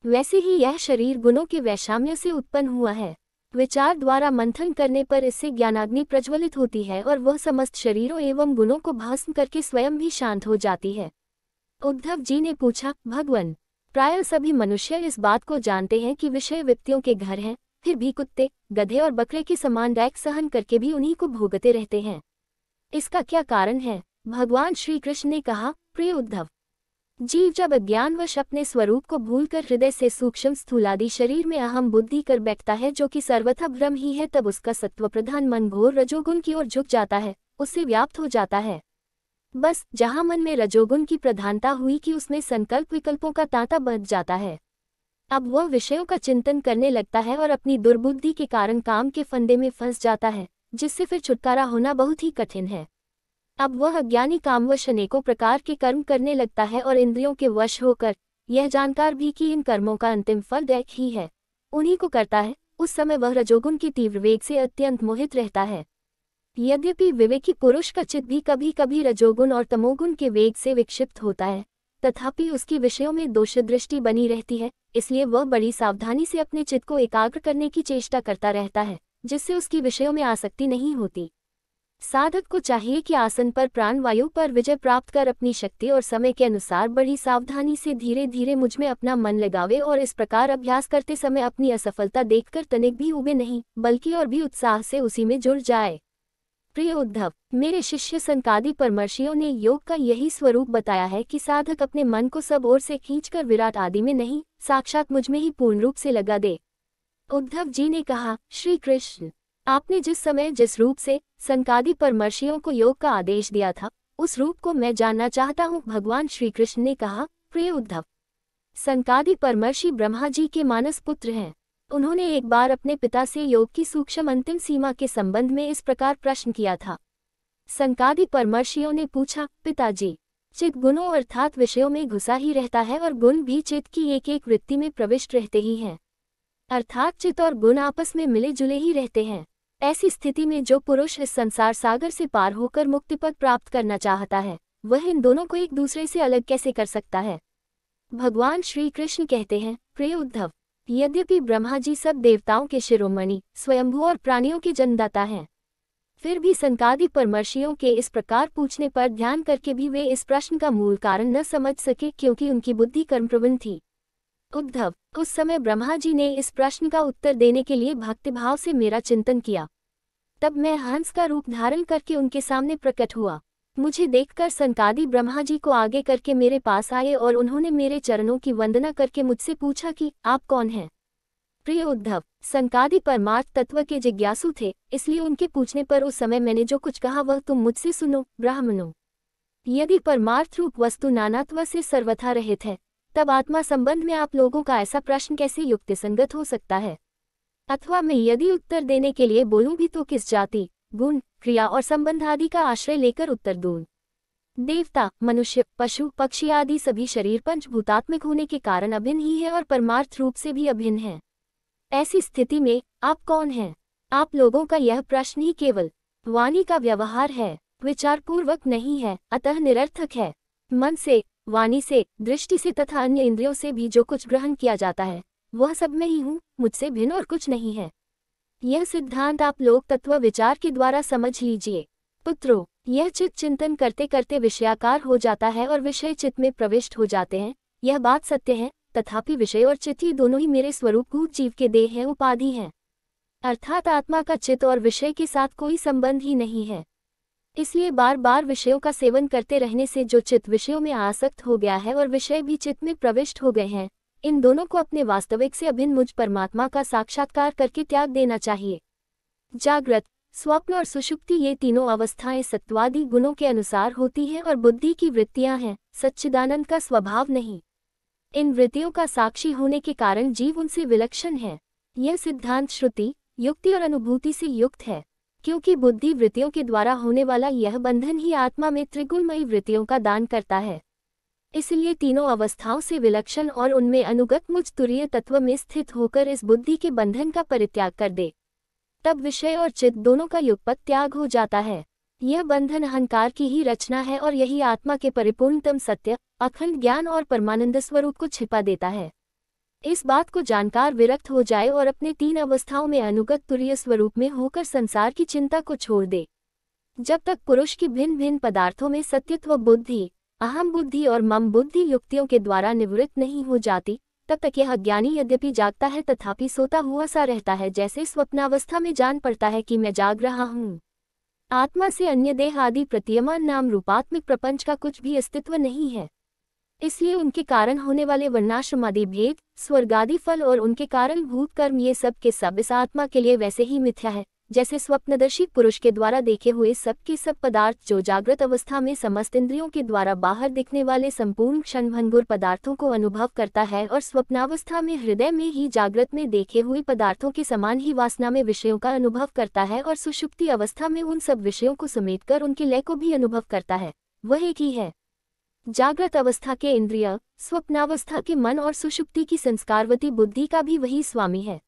A: वैसे ही यह शरीर गुणों के वैषम्य से उत्पन्न हुआ है। विचार द्वारा मंथन करने पर इससे ज्ञानाग्नि प्रज्वलित होती है और वह समस्त शरीरों एवं गुणों को भस्म करके स्वयं भी शांत हो जाती है। उद्धव जी ने पूछा, भगवन, प्रायः सभी मनुष्य इस बात को जानते हैं कि विषय वित्तियों के घर हैं, फिर भी कुत्ते, गधे और बकरे के समान दैक सहन करके भी उन्हीं को भोगते रहते हैं। इसका क्या कारण है? भगवान श्री कृष्ण ने कहा, प्रिय उद्धव, जीव जब अज्ञानवश अपने स्वरूप को भूलकर हृदय से सूक्ष्म स्थूलादि शरीर में अहम बुद्धि कर बैठता है जो कि सर्वथा भ्रम ही है, तब उसका सत्व प्रधान मन घोर रजोगुण की ओर झुक जाता है, उससे व्याप्त हो जाता है। बस जहाँ मन में रजोगुण की प्रधानता हुई कि उसमें संकल्प विकल्पों का तांता बंध जाता है। अब वह विषयों का चिंतन करने लगता है और अपनी दुर्बुद्धि के कारण काम के फंदे में फंस जाता है, जिससे फिर छुटकारा होना बहुत ही कठिन है। अब वह अज्ञानी कामवश अनेकों प्रकार के कर्म करने लगता है और इंद्रियों के वश होकर यह जानकार भी कि इन कर्मों का अंतिम फल दैक ही है, उन्हीं को करता है। उस समय वह रजोगुण की तीव्र वेग से अत्यंत मोहित रहता है। यद्यपि विवेकी पुरुष का चित्त भी कभी कभी रजोगुण और तमोगुण के वेग से विक्षिप्त होता है, तथापि उसकी विषयों में दोष दृष्टि बनी रहती है, इसलिए वह बड़ी सावधानी से अपने चित्त को एकाग्र करने की चेष्टा करता रहता है, जिससे उसकी विषयों में आसक्ति नहीं होती। साधक को चाहिए कि आसन पर प्राणवायु पर विजय प्राप्त कर अपनी शक्ति और समय के अनुसार बड़ी सावधानी से धीरे धीरे मुझ में अपना मन लगावे और इस प्रकार अभ्यास करते समय अपनी असफलता देखकर तनिक भी उबे नहीं, बल्कि और भी उत्साह से उसी में जुड़ जाए। प्रिय उद्धव, मेरे शिष्य सनकादि परमर्षियों ने योग का यही स्वरूप बताया है कि साधक अपने मन को सब ओर से खींचकर विराट आदि में नहीं, साक्षात मुझ में ही पूर्ण रूप से लगा दे। उद्धव जी ने कहा, श्री कृष्ण, आपने जिस समय जिस रूप से सनकादि परमर्षियों को योग का आदेश दिया था उस रूप को मैं जानना चाहता हूँ। भगवान श्री कृष्ण ने कहा, प्रिय उद्धव, सनकादि परमर्षि ब्रह्मा जी के मानस पुत्र हैं। उन्होंने एक बार अपने पिता से योग की सूक्ष्म अंतिम सीमा के संबंध में इस प्रकार प्रश्न किया था। सनकादि परमर्षियों ने पूछा, पिताजी, चित्त गुणों अर्थात विषयों में घुसा ही रहता है और गुण भी चित्त की एक एक वृत्ति में प्रविष्ट रहते ही हैं, अर्थात चित्त और गुण आपस में मिले जुले ही रहते हैं। ऐसी स्थिति में जो पुरुष इस संसार सागर से पार होकर मुक्तिपद प्राप्त करना चाहता है वह इन दोनों को एक दूसरे से अलग कैसे कर सकता है? भगवान श्री कृष्ण कहते हैं, प्रिय उद्धव, यद्यपि ब्रह्मा जी सब देवताओं के शिरोमणि, स्वयंभू और प्राणियों के जन्मदाता हैं, फिर भी सनकादि परमर्षियों के इस प्रकार पूछने पर ध्यान करके भी वे इस प्रश्न का मूल कारण न समझ सके, क्योंकि उनकी बुद्धि कर्मप्रवण थी। उद्धव, उस समय ब्रह्मा जी ने इस प्रश्न का उत्तर देने के लिए भक्तिभाव से मेरा चिंतन किया। तब मैं हंस का रूप धारण करके उनके सामने प्रकट हुआ। मुझे देखकर सनकादि ब्रह्मा जी को आगे करके मेरे पास आए और उन्होंने मेरे चरणों की वंदना करके मुझसे पूछा कि आप कौन हैं? प्रिय उद्धव, सनकादि परमार्थ तत्व के जिज्ञासु थे, इसलिए उनके पूछने पर उस समय मैंने जो कुछ कहा वह तुम मुझसे सुनो। ब्राह्मणों, यदि परमार्थ रूप वस्तु नानात्व से सर्वथा रहित है तब आत्मा संबंध में आप लोगों का ऐसा प्रश्न कैसे युक्तिसंगत हो सकता है? अथवा मैं यदि उत्तर देने के लिए बोलूं भी तो किस जाति, गुण, क्रिया और संबंध आदि का आश्रय लेकर उत्तर दूं? देवता, मनुष्य, पशु, पक्षी आदि सभी शरीर पंचभूतात्मिक होने के कारण अभिन्न ही है और परमार्थ रूप से भी अभिन्न है। ऐसी स्थिति में आप कौन हैं? आप लोगों का यह प्रश्न ही केवल वाणी का व्यवहार है, विचारपूर्वक नहीं है, अतः निरर्थक है। मन से, वाणी से, दृष्टि से तथा अन्य इंद्रियों से भी जो कुछ ग्रहण किया जाता है वह सब मैं ही हूँ, मुझसे भिन्न और कुछ नहीं है। यह सिद्धांत आप लोग तत्व विचार के द्वारा समझ लीजिए। पुत्रों, यह चित्त चिंतन करते करते विषयाकार हो जाता है और विषय चित्त में प्रविष्ट हो जाते हैं। यह बात सत्य है, तथापि विषय और चित्त ही दोनों ही मेरे स्वरूपभूत जीव के देह हैं, उपाधि हैं। अर्थात आत्मा का चित्त और विषय के साथ कोई संबंध ही नहीं है। इसलिए बार बार विषयों का सेवन करते रहने से जो चित्त विषयों में आसक्त हो गया है और विषय भी चित्त में प्रविष्ट हो गए हैं, इन दोनों को अपने वास्तविक से अभिन्न मुझ परमात्मा का साक्षात्कार करके त्याग देना चाहिए। जागृत, स्वप्न और सुषुप्ति ये तीनों अवस्थाएं सत्वादि गुणों के अनुसार होती हैं और बुद्धि की वृत्तियां हैं, सच्चिदानंद का स्वभाव नहीं। इन वृत्तियों का साक्षी होने के कारण जीव उनसे विलक्षण है। यह सिद्धांत श्रुति, युक्ति और अनुभूति से युक्त है, क्योंकि बुद्धि वृत्तियों के द्वारा होने वाला यह बंधन ही आत्मा में त्रिगुणमयी वृत्तियों का दान करता है। इसलिए तीनों अवस्थाओं से विलक्षण और उनमें अनुगत मुझ तुरीय तत्व में स्थित होकर इस बुद्धि के बंधन का परित्याग कर दे, तब विषय और चित्त दोनों का युगपत त्याग हो जाता है। यह बंधन अहंकार की ही रचना है और यही आत्मा के परिपूर्णतम सत्य, अखंड ज्ञान और परमानंद स्वरूप को छिपा देता है। इस बात को जानकार विरक्त हो जाए और अपने तीन अवस्थाओं में अनुगत तुरीय स्वरूप में होकर संसार की चिंता को छोड़ दे। जब तक पुरुष की भिन्न भिन्न पदार्थों में सत्यत्व बुद्धि, अहम बुद्धि और मम बुद्धि युक्तियों के द्वारा निवृत्त नहीं हो जाती, तब तक यह अज्ञानी यद्यपि जागता है तथापि सोता हुआ सा रहता है। जैसे स्वप्नावस्था में जान पड़ता है कि मैं जाग रहा हूँ। आत्मा से अन्य देह आदि प्रतीयमान नाम रूपात्मक प्रपंच का कुछ भी अस्तित्व नहीं है। इसलिए उनके कारण होने वाले वर्णाश्रमादि भेद, स्वर्गादि फल और उनके कारण भूत कर्म ये सब के सब इस आत्मा के लिए वैसे ही मिथ्या है, जैसे स्वप्नदर्शी पुरुष के द्वारा देखे हुए सब के सब पदार्थ जो जागृत अवस्था में समस्त इंद्रियों के द्वारा बाहर दिखने वाले संपूर्ण क्षणभंगुर पदार्थों को अनुभव करता है और स्वप्नावस्था में हृदय में ही जागृत में देखे हुए पदार्थों के समान ही वासना में विषयों का अनुभव करता है और सुषुप्ति अवस्था में उन सब विषयों को समेटकर उनके लय को भी अनुभव करता है, वह एक ही है। जागृत अवस्था के इंद्रिय, स्वप्नावस्था के मन और सुषुप्ति की संस्कारवती बुद्धि का भी वही स्वामी है,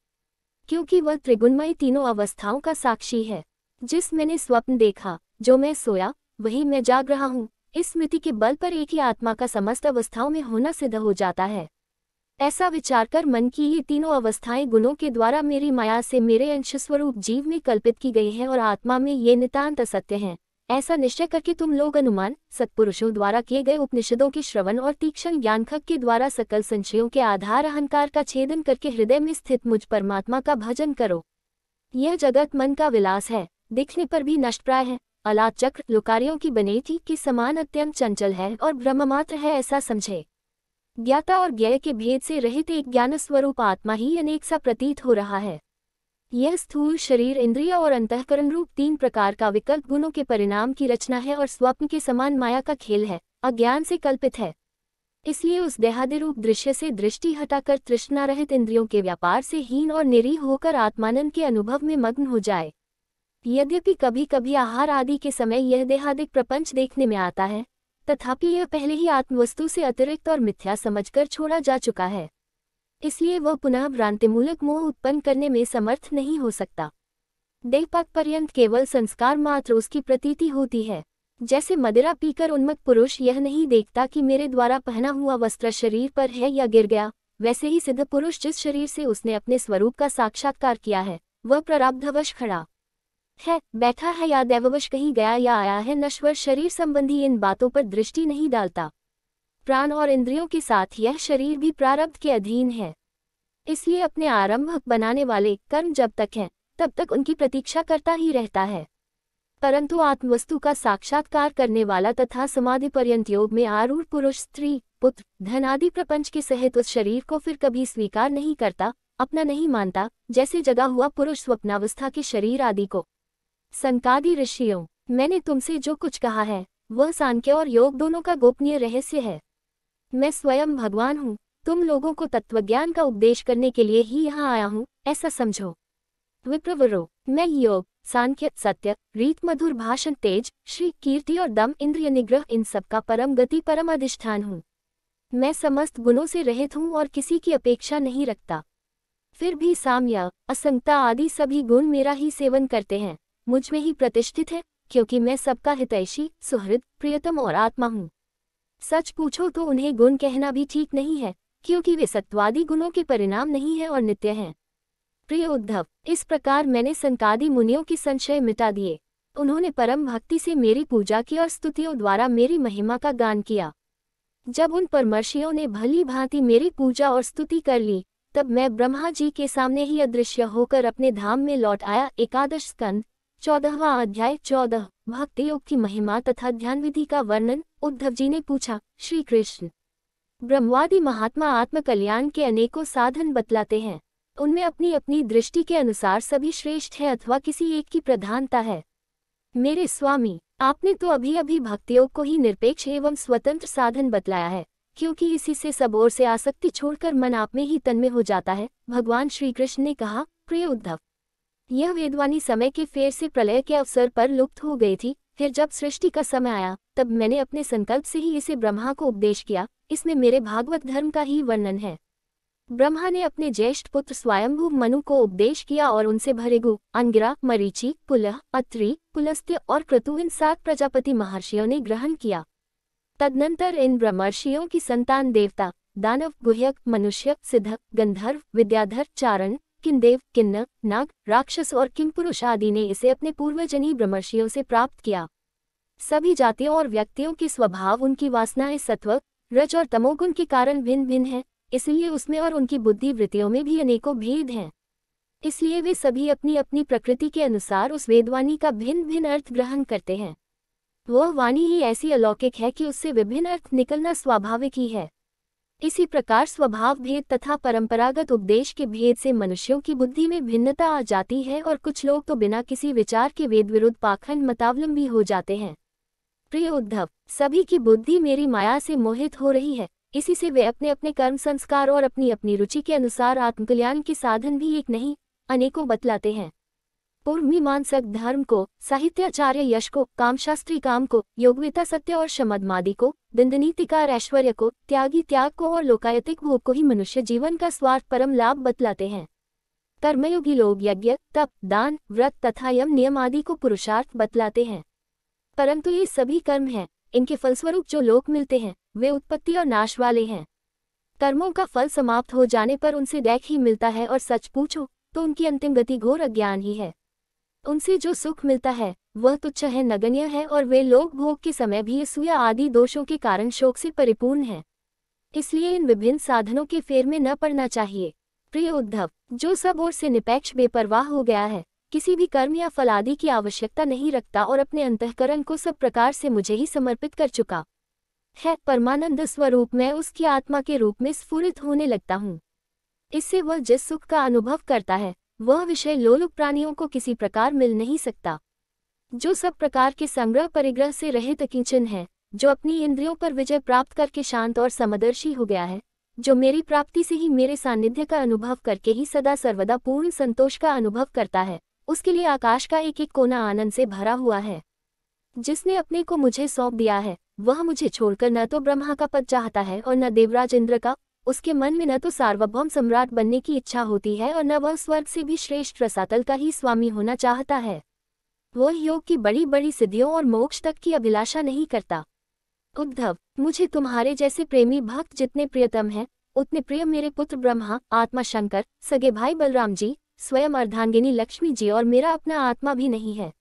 A: क्योंकि वह त्रिगुणमयी तीनों अवस्थाओं का साक्षी है। जिस मैंने स्वप्न देखा, जो मैं सोया, वही मैं जाग रहा हूँ, इस स्मृति के बल पर एक ही आत्मा का समस्त अवस्थाओं में होना सिद्ध हो जाता है। ऐसा विचार कर मन की ये तीनों अवस्थाएं गुणों के द्वारा मेरी माया से मेरे अंश स्वरूप जीव में कल्पित की गई हैं और आत्मा में ये नितांत असत्य हैं। ऐसा निश्चय करके तुम लोग अनुमान, सत्पुरुषों द्वारा किए गए उपनिषदों के श्रवण और तीक्ष्ण ज्ञानखग के द्वारा सकल संशयों के आधार अहंकार का छेदन करके हृदय में स्थित मुझ परमात्मा का भजन करो। यह जगत मन का विलास है, दिखने पर भी नष्टप्राय है, अलाद चक्र लुकारियों की बनेठी के समान अत्यंत चंचल है और ब्रह्ममात्र है, ऐसा समझे। ज्ञाता और ज्ञेय के भेद से रहित एक ज्ञान स्वरूप आत्मा ही अनेक सा प्रतीत हो रहा है। यह स्थूल शरीर, इंद्रिय और अंतःकरण रूप तीन प्रकार का विकल्प गुणों के परिणाम की रचना है और स्वप्न के समान माया का खेल है, अज्ञान से कल्पित है। इसलिए उस देहादि रूप दृश्य से दृष्टि हटाकर तृष्णा रहित इंद्रियों के व्यापार से हीन और निरीह होकर आत्मानंद के अनुभव में मग्न हो जाए। यद्यपि कभी कभी आहार आदि के समय यह देहादिक प्रपंच देखने में आता है, तथापि यह पहले ही आत्मवस्तु से अतिरिक्त और मिथ्या समझकर छोड़ा जा चुका है। इसलिए वह पुनः भ्रांतिमूलक मोह उत्पन्न करने में समर्थ नहीं हो सकता। देहपात पर्यंत केवल संस्कार मात्र उसकी प्रतीति होती है। जैसे मदिरा पीकर उन्मत्त पुरुष यह नहीं देखता कि मेरे द्वारा पहना हुआ वस्त्र शरीर पर है या गिर गया, वैसे ही सिद्ध पुरुष जिस शरीर से उसने अपने स्वरूप का साक्षात्कार किया है, वह प्रारब्धवश खड़ा है, बैठा है या दैववश कहीं गया या आया है, नश्वर शरीर संबंधी इन बातों पर दृष्टि नहीं डालता। प्राण और इंद्रियों के साथ यह शरीर भी प्रारब्ध के अधीन है। इसलिए अपने आरंभक बनाने वाले कर्म जब तक हैं, तब तक उनकी प्रतीक्षा करता ही रहता है। परंतु आत्मवस्तु का साक्षात्कार करने वाला तथा समाधि पर्यंत योग में आरूढ़ पुरुष स्त्री, पुत्र, धन आदि प्रपंच के सहित उस शरीर को फिर कभी स्वीकार नहीं करता, अपना नहीं मानता, जैसे जगा हुआ पुरुष स्वप्नावस्था के शरीर आदि को। सनकादि ऋषियों, मैंने तुमसे जो कुछ कहा है, वह सांख्य और योग दोनों का गोपनीय रहस्य है। मैं स्वयं भगवान हूँ, तुम लोगों को तत्वज्ञान का उपदेश करने के लिए ही यहाँ आया हूँ, ऐसा समझो। विप्रवरो, मैं योग, सांख्य, सत्य, रीत, मधुर भाषण, तेज, श्री, कीर्ति और दम, इंद्रिय निग्रह, इन सब का परम गति, परम अधिष्ठान हूँ। मैं समस्त गुणों से रहित हूँ और किसी की अपेक्षा नहीं रखता। फिर भी साम्य, असंगता आदि सभी गुण मेरा ही सेवन करते हैं, मुझ में ही प्रतिष्ठित है, क्योंकि मैं सबका हितैषी, सुहृद, प्रियतम और आत्मा हूँ। सच पूछो तो उन्हें गुण कहना भी ठीक नहीं है, क्योंकि वे सत्वादि गुणों के परिणाम नहीं है और नित्य हैं। प्रिय उद्धव, इस प्रकार मैंने सनकादि मुनियों के संशय मिटा दिए। उन्होंने परम भक्ति से मेरी पूजा की और स्तुतियों द्वारा मेरी महिमा का गान किया। जब उन परमर्षियों ने भली भांति मेरी पूजा और स्तुति कर ली, तब मैं ब्रह्मा जी के सामने ही अदृश्य होकर अपने धाम में लौट आया। एकादश स्कंद 14वां अध्याय 14 भक्ति योग की महिमा तथा ध्यान विधि का वर्णन। उद्धव जी ने पूछा, श्री कृष्ण, ब्रह्मवादी महात्मा आत्मकल्याण के अनेकों साधन बतलाते हैं। उनमें अपनी अपनी दृष्टि के अनुसार सभी श्रेष्ठ है अथवा किसी एक की प्रधानता है। मेरे स्वामी, आपने तो अभी अभी भक्तियोग को ही निरपेक्ष एवं स्वतंत्र साधन बतलाया है, क्योंकि इसी से सब ओर से आसक्ति छोड़कर मन आप में ही तन्मय हो जाता है। भगवान श्री कृष्ण ने कहा, प्रिय उद्धव, यह वेदवाणी समय के फेर से प्रलय के अवसर पर लुप्त हो गई थी। फिर जब सृष्टि का समय आया, तब मैंने अपने संकल्प से ही इसे ब्रह्मा को उपदेश किया। इसमें मेरे भागवत धर्म का ही वर्णन है। ब्रह्मा ने अपने ज्येष्ठ पुत्र स्वयंभू मनु को उपदेश किया और उनसे भृगु, अंगिरा, मरीचि, पुलह, अत्रि, पुलस्त्य और क्रतु इन 7 प्रजापति महर्षियों ने ग्रहण किया। तदनंतर इन ब्रह्मर्षियों की संतान देवता, दानव, गुह्यक, मनुष्य, सिद्ध, गंधर्व, विद्याधर, चारण, किन्देव, किन्नर, नाग, राक्षस और किमपुरुष आदि ने इसे अपने पूर्वजन्य ब्रह्मर्षियों से प्राप्त किया। सभी जातियों और व्यक्तियों के स्वभाव, उनकी वासनाएं सत्व, रज और तमोगुण के कारण भिन्न भिन्न हैं, इसलिए उसमें और उनकी बुद्धि वृत्तियों में भी अनेकों भेद हैं। इसलिए वे सभी अपनी अपनी प्रकृति के अनुसार उस वेदवाणी का भिन्न भिन्न अर्थ ग्रहण करते हैं। वह वाणी ही ऐसी अलौकिक है कि उससे विभिन्न अर्थ निकलना स्वाभाविक ही है। इसी प्रकार स्वभाव भेद तथा परंपरागत उपदेश के भेद से मनुष्यों की बुद्धि में भिन्नता आ जाती है और कुछ लोग तो बिना किसी विचार के वेद विरुद्ध पाखंड मतावलंबी हो जाते हैं। प्रिय उद्धव, सभी की बुद्धि मेरी माया से मोहित हो रही है। इसी से वे अपने अपने कर्म संस्कार और अपनी अपनी रुचि के अनुसार आत्मकल्याण के साधन भी एक नहीं अनेकों बतलाते हैं। पूर्व मीमांसक धर्म को, साहित्याचार्य यश को, कामशास्त्री काम को, योगवेता सत्य और शमदमादि को, दंडनीतिकार ऐश्वर्य को, त्यागी त्याग को और लोकायतिक भोग को ही मनुष्य जीवन का स्वार्थ परम लाभ बतलाते हैं। कर्मयोगी लोग यज्ञ, तप, दान, व्रत तथा यम नियम आदि को पुरुषार्थ बतलाते हैं। परंतु ये सभी कर्म हैं, इनके फलस्वरूप जो लोक मिलते हैं वे उत्पत्ति और नाश वाले हैं। कर्मों का फल समाप्त हो जाने पर उनसे दैख ही मिलता है और सच पूछो तो उनकी अंतिम गति घोर अज्ञान ही है। उनसे जो सुख मिलता है वह तुच्छ है, नगण्य है और वे लोक भोग के समय भी असूया आदि दोषों के कारण शोक से परिपूर्ण हैं। इसलिए इन विभिन्न साधनों के फेर में न पड़ना चाहिए। प्रिय उद्धव, जो सब ओर से निरपेक्ष बेपरवाह हो गया है, किसी भी कर्म या फल आदि की आवश्यकता नहीं रखता और अपने अंतःकरण को सब प्रकार से मुझे ही समर्पित कर चुका है, परमानंद स्वरूप मैं उसकी आत्मा के रूप में स्फुरित होने लगता हूँ। इससे वह जिस सुख का अनुभव करता है वह विषय लोलुप प्राणियों को किसी प्रकार मिल नहीं सकता। जो सब प्रकार के संग्रह परिग्रह से रहित अकिंचन है, जो अपनी इंद्रियों पर विजय प्राप्त करके शांत और समदर्शी हो गया है, जो मेरी प्राप्ति से ही मेरे सानिध्य का अनुभव करके ही सदा सर्वदा पूर्ण संतोष का अनुभव करता है, उसके लिए आकाश का एक एक कोना आनंद से भरा हुआ है। जिसने अपने को मुझे सौंप दिया है वह मुझे छोड़कर न तो ब्रह्मा का पद चाहता है और न देवराज इंद्र का। उसके मन में न तो सार्वभौम सम्राट बनने की इच्छा होती है और न वह स्वर्ग से भी श्रेष्ठ रसातल का ही स्वामी होना चाहता है। वह योग की बड़ी बड़ी सिद्धियों और मोक्ष तक की अभिलाषा नहीं करता। उद्धव, मुझे तुम्हारे जैसे प्रेमी भक्त जितने प्रियतम हैं, उतने प्रिय मेरे पुत्र ब्रह्मा, आत्मा शंकर, सगे भाई बलराम जी, स्वयं अर्धांगिनी लक्ष्मी जी और मेरा अपना आत्मा भी नहीं है,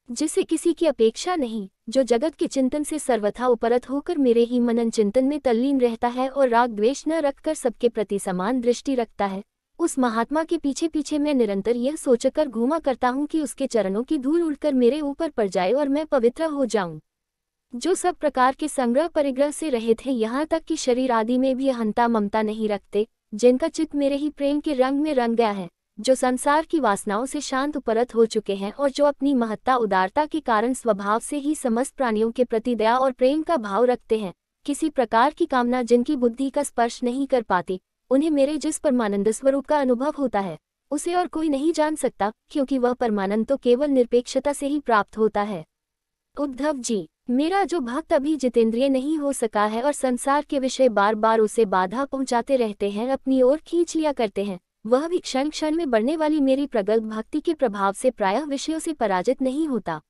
A: जिसे किसी की अपेक्षा नहीं, जो जगत के चिंतन से सर्वथा उपरत होकर मेरे ही मनन चिंतन में तल्लीन रहता है और राग द्वेष न रखकर सबके प्रति समान दृष्टि रखता है। उस महात्मा के पीछे पीछे मैं निरंतर यह सोचकर घूमा करता हूँ कि उसके चरणों की धूल उड़कर मेरे ऊपर पड़ जाए और मैं पवित्र हो जाऊं। जो सब प्रकार के संग्रह परिग्रह से रहित है, यहाँ तक कि शरीर आदि में भी अहंता ममता नहीं रखते, जिनका चित्त मेरे ही प्रेम के रंग में रंग गया है, जो संसार की वासनाओं से शांत उपरत हो चुके हैं और जो अपनी महत्ता उदारता के कारण स्वभाव से ही समस्त प्राणियों के प्रति दया और प्रेम का भाव रखते हैं, किसी प्रकार की कामना जिनकी बुद्धि का स्पर्श नहीं कर पाती, उन्हें मेरे जिस परमानंद स्वरूप का अनुभव होता है उसे और कोई नहीं जान सकता, क्योंकि वह परमानंद तो केवल निरपेक्षता से ही प्राप्त होता है। उद्धव जी, मेरा जो भक्त अभी जितेंद्रिय नहीं हो सका है और संसार के विषय बार बार उसे बाधा पहुंचाते रहते हैं, अपनी ओर खींच लिया करते हैं, वह भी क्षण क्षण में बढ़ने वाली मेरी प्रगल्भ भक्ति के प्रभाव से प्रायः विषयों से पराजित नहीं होता।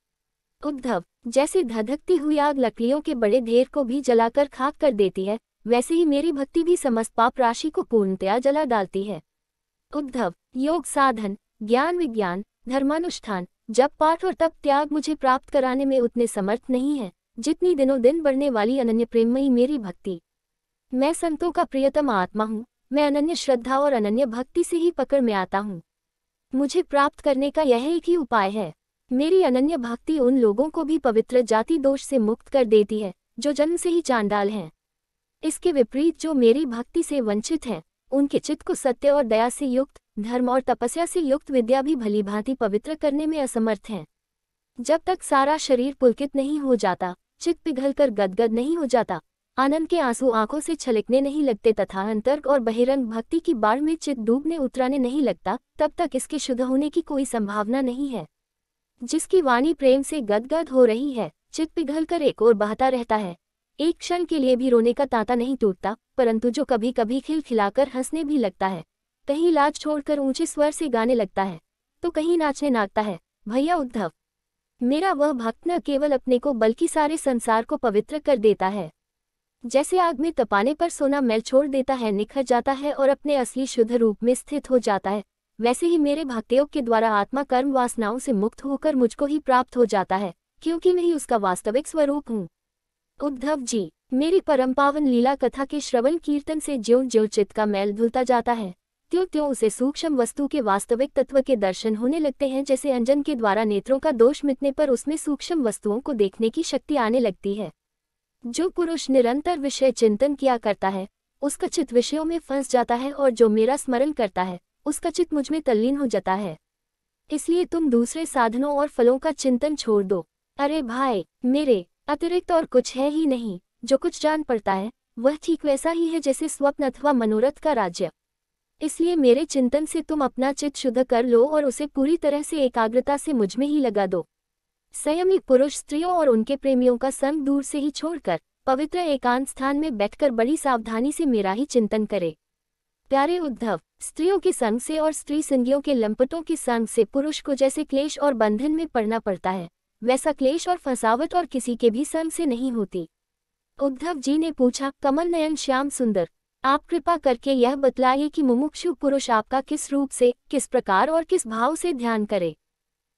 A: उद्धव, जैसे धधकती हुई आग लकड़ियों के बड़े ढेर को भी जलाकर खाक कर देती है, वैसे ही मेरी भक्ति भी समस्त पाप राशि को पूर्णतया जला डालती है। उद्धव, योग साधन, ज्ञान विज्ञान, धर्मानुष्ठान, जब पाठ और तप त्याग मुझे प्राप्त कराने में उतने समर्थ नहीं है जितनी दिनों दिन बढ़ने वाली अनन्य प्रेममयी मेरी भक्ति। मैं संतों का प्रियतम आत्मा हूँ। मैं अनन्य श्रद्धा और अनन्य भक्ति से ही पकड़ में आता हूँ। मुझे प्राप्त करने का यह एक ही उपाय है। मेरी अनन्य भक्ति उन लोगों को भी पवित्र जाति दोष से मुक्त कर देती है जो जन्म से ही चांडाल हैं। इसके विपरीत जो मेरी भक्ति से वंचित हैं, उनके चित्त को सत्य और दया से युक्त, धर्म और तपस्या से युक्त विद्या भी भली भांति पवित्र करने में असमर्थ हैं। जब तक सारा शरीर पुलकित नहीं हो जाता, चित्त पिघलकर गदगद नहीं हो जाता, आनंद के आंसू आंखों से छलकने नहीं लगते तथा अंतर्क और बहिरंग भक्ति की बाढ़ में चित्त डूबने उतराने नहीं लगता, तब तक इसके शुद्ध होने की कोई संभावना नहीं है। जिसकी वाणी प्रेम से गदगद हो रही है, चित्त पिघलकर एक ओर बहता रहता है, एक क्षण के लिए भी रोने का तांता नहीं टूटता, परंतु जो कभी कभी खिलखिलाकर हंसने भी लगता है, कहीं लाज छोड़कर ऊंचे स्वर से गाने लगता है, तो कहीं नाचने नाचता है, भैया उद्धव, मेरा वह भक्त न केवल अपने को बल्कि सारे संसार को पवित्र कर देता है। जैसे आग में तपाने पर सोना मैल छोड़ देता है, निखर जाता है और अपने असली शुद्ध रूप में स्थित हो जाता है, वैसे ही मेरे भक्तियोग के द्वारा आत्मा कर्म वासनाओं से मुक्त होकर मुझको ही प्राप्त हो जाता है, क्योंकि मैं ही उसका वास्तविक स्वरूप हूँ। उद्धव जी, मेरी परम पावन लीला कथा के श्रवण कीर्तन से ज्यों ज्यों चित्त का मैल धुलता जाता है, त्यों त्यों उसे सूक्ष्म वस्तु के वास्तविक तत्व के दर्शन होने लगते हैं। जैसे अंजन के द्वारा नेत्रों का दोष मिटने पर उसमें सूक्ष्म वस्तुओं को देखने की शक्ति आने लगती है। जो पुरुष निरंतर विषय चिंतन किया करता है, उसका चित्त विषयों में फंस जाता है, और जो मेरा स्मरण करता है, उसका चित्त मुझ में तल्लीन हो जाता है। इसलिए तुम दूसरे साधनों और फलों का चिंतन छोड़ दो। अरे भाई, मेरे अतिरिक्त और कुछ है ही नहीं। जो कुछ जान पड़ता है वह ठीक वैसा ही है जैसे स्वप्न अथवा मनोरथ का राज्य। इसलिए मेरे चिंतन से तुम अपना चित्त शुद्ध कर लो और उसे पूरी तरह से एकाग्रता से मुझ में ही लगा दो। संयमी पुरुष स्त्रियों और उनके प्रेमियों का संग दूर से ही छोड़कर पवित्र एकांत स्थान में बैठकर बड़ी सावधानी से मेरा ही चिंतन करे। प्यारे उद्धव, स्त्रियों के संग से और स्त्री संगियों के लंपटों के संग से पुरुष को जैसे क्लेश और बंधन में पड़ना पड़ता है, वैसा क्लेश और फंसावट और किसी के भी संग से नहीं होती। उद्धव जी ने पूछा, कमल नयन श्याम सुंदर, आप कृपा करके यह बतलाइए कि मुमुक्षु पुरुष आपका किस रूप से, किस प्रकार और किस भाव से ध्यान करे।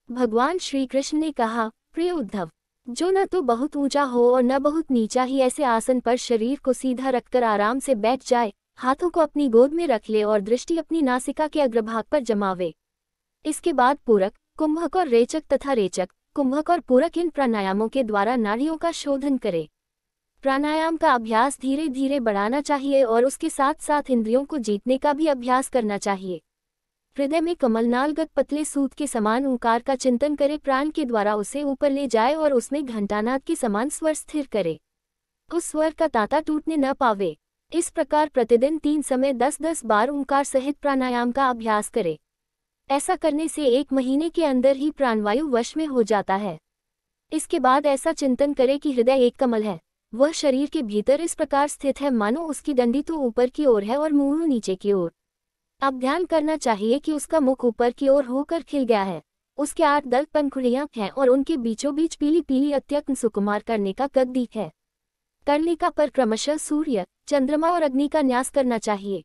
A: भगवान श्री कृष्ण ने कहा, प्रिय उद्धव, जो न तो बहुत ऊंचा हो और न बहुत नीचा ही ऐसे आसन पर शरीर को सीधा रखकर आराम से बैठ जाए, हाथों को अपनी गोद में रख ले और दृष्टि अपनी नासिका के अग्रभाग पर जमावे। इसके बाद पूरक, कुंभक और रेचक तथा रेचक, कुंभक और पूरक इन प्राणायामों के द्वारा नाड़ियों का शोधन करे। प्राणायाम का अभ्यास धीरे धीरे बढ़ाना चाहिए और उसके साथ साथ इंद्रियों को जीतने का भी अभ्यास करना चाहिए। हृदय में कमलनालगत पतले सूत के समान ओंकार का चिंतन करे, प्राण के द्वारा उसे ऊपर ले जाए और उसमें घंटानाद के समान स्वर स्थिर करे, उस स्वर का तांता टूटने न पावे। इस प्रकार प्रतिदिन 3 समय 10-10 बार ओंकार सहित प्राणायाम का अभ्यास करे। ऐसा करने से 1 महीने के अंदर ही प्राणवायु वश में हो जाता है। इसके बाद ऐसा चिंतन करे कि हृदय एक कमल है, वह शरीर के भीतर इस प्रकार स्थित है मानो उसकी डंडी तो ऊपर की ओर है और मुंह नीचे की ओर। अब ध्यान करना चाहिए कि उसका मुख ऊपर की ओर होकर खिल गया है, उसके 8 पंखुड़ियां हैं और उनके बीचों बीच पीली पीली अत्यंत सुकुमार करने का कद्दीक है। कर्णिका पर क्रमशः सूर्य, चंद्रमा और अग्नि का न्यास करना चाहिए।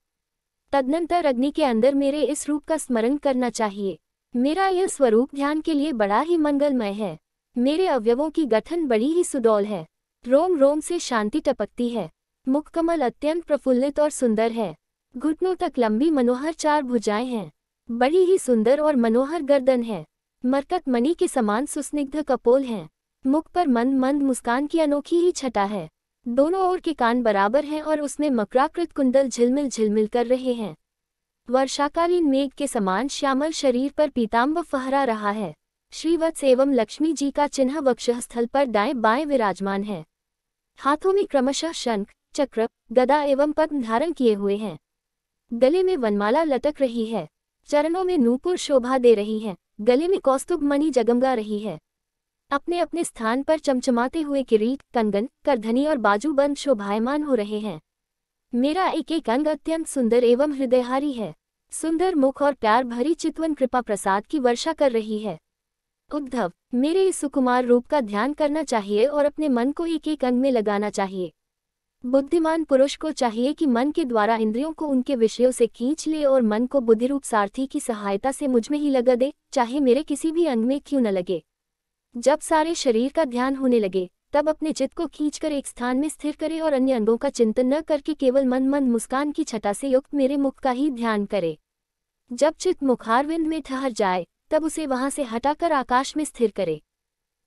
A: तदनंतर अग्नि के अंदर मेरे इस रूप का स्मरण करना चाहिए। मेरा यह स्वरूप ध्यान के लिए बड़ा ही मंगलमय है। मेरे अवयवों की गठन बड़ी ही सुडौल है, रोम रोम से शांति टपकती है। मुखकमल अत्यंत प्रफुल्लित और सुंदर है। घुटनों तक लंबी मनोहर 4 भुजाएं हैं। बड़ी ही सुंदर और मनोहर गर्दन है। मरकत मणि के समान सुस्निग्ध कपोल हैं। मुख पर मंद मंद मुस्कान की अनोखी ही छटा है। दोनों ओर के कान बराबर हैं और उसमें मकराकृत कुंडल झिलमिल झिलमिल कर रहे हैं। वर्षाकालीन मेघ के समान श्यामल शरीर पर पीताम्बर फहरा रहा है। श्रीवत्स एवं लक्ष्मी जी का चिन्ह वक्षस्थल पर दाएं बाएं विराजमान है। हाथों में क्रमशः शंख, चक्र, गदा एवं पद्म धारण किए हुए हैं। गले में वनमाला लटक रही है। चरणों में नूपुर शोभा दे रही है। गले में कौस्तुभ मणि जगमगा रही है। अपने अपने स्थान पर चमचमाते हुए किरीट, कंगन, करधनी और बाजूबंद शोभायमान हो रहे हैं। मेरा एक एक अंग अत्यंत सुंदर एवं हृदयहारी है। सुंदर मुख और प्यार भरी चितवन कृपा प्रसाद की वर्षा कर रही है। उद्धव, मेरे इस सुकुमार रूप का ध्यान करना चाहिए और अपने मन को एक एक अंग में लगाना चाहिए। बुद्धिमान पुरुष को चाहिए कि मन के द्वारा इंद्रियों को उनके विषयों से खींच ले और मन को बुद्धिरूप सारथी की सहायता से मुझमें ही लगा दे, चाहे मेरे किसी भी अंग में क्यों न लगे। जब सारे शरीर का ध्यान होने लगे, तब अपने चित्त को खींचकर एक स्थान में स्थिर करे और अन्य अंगों का चिंतन न करके केवल मन मंद मुस्कान की छटा से युक्त मेरे मुख का ही ध्यान करे। जब चित्त मुखारविंद में ठहर जाए, तब उसे वहां से हटाकर आकाश में स्थिर करे।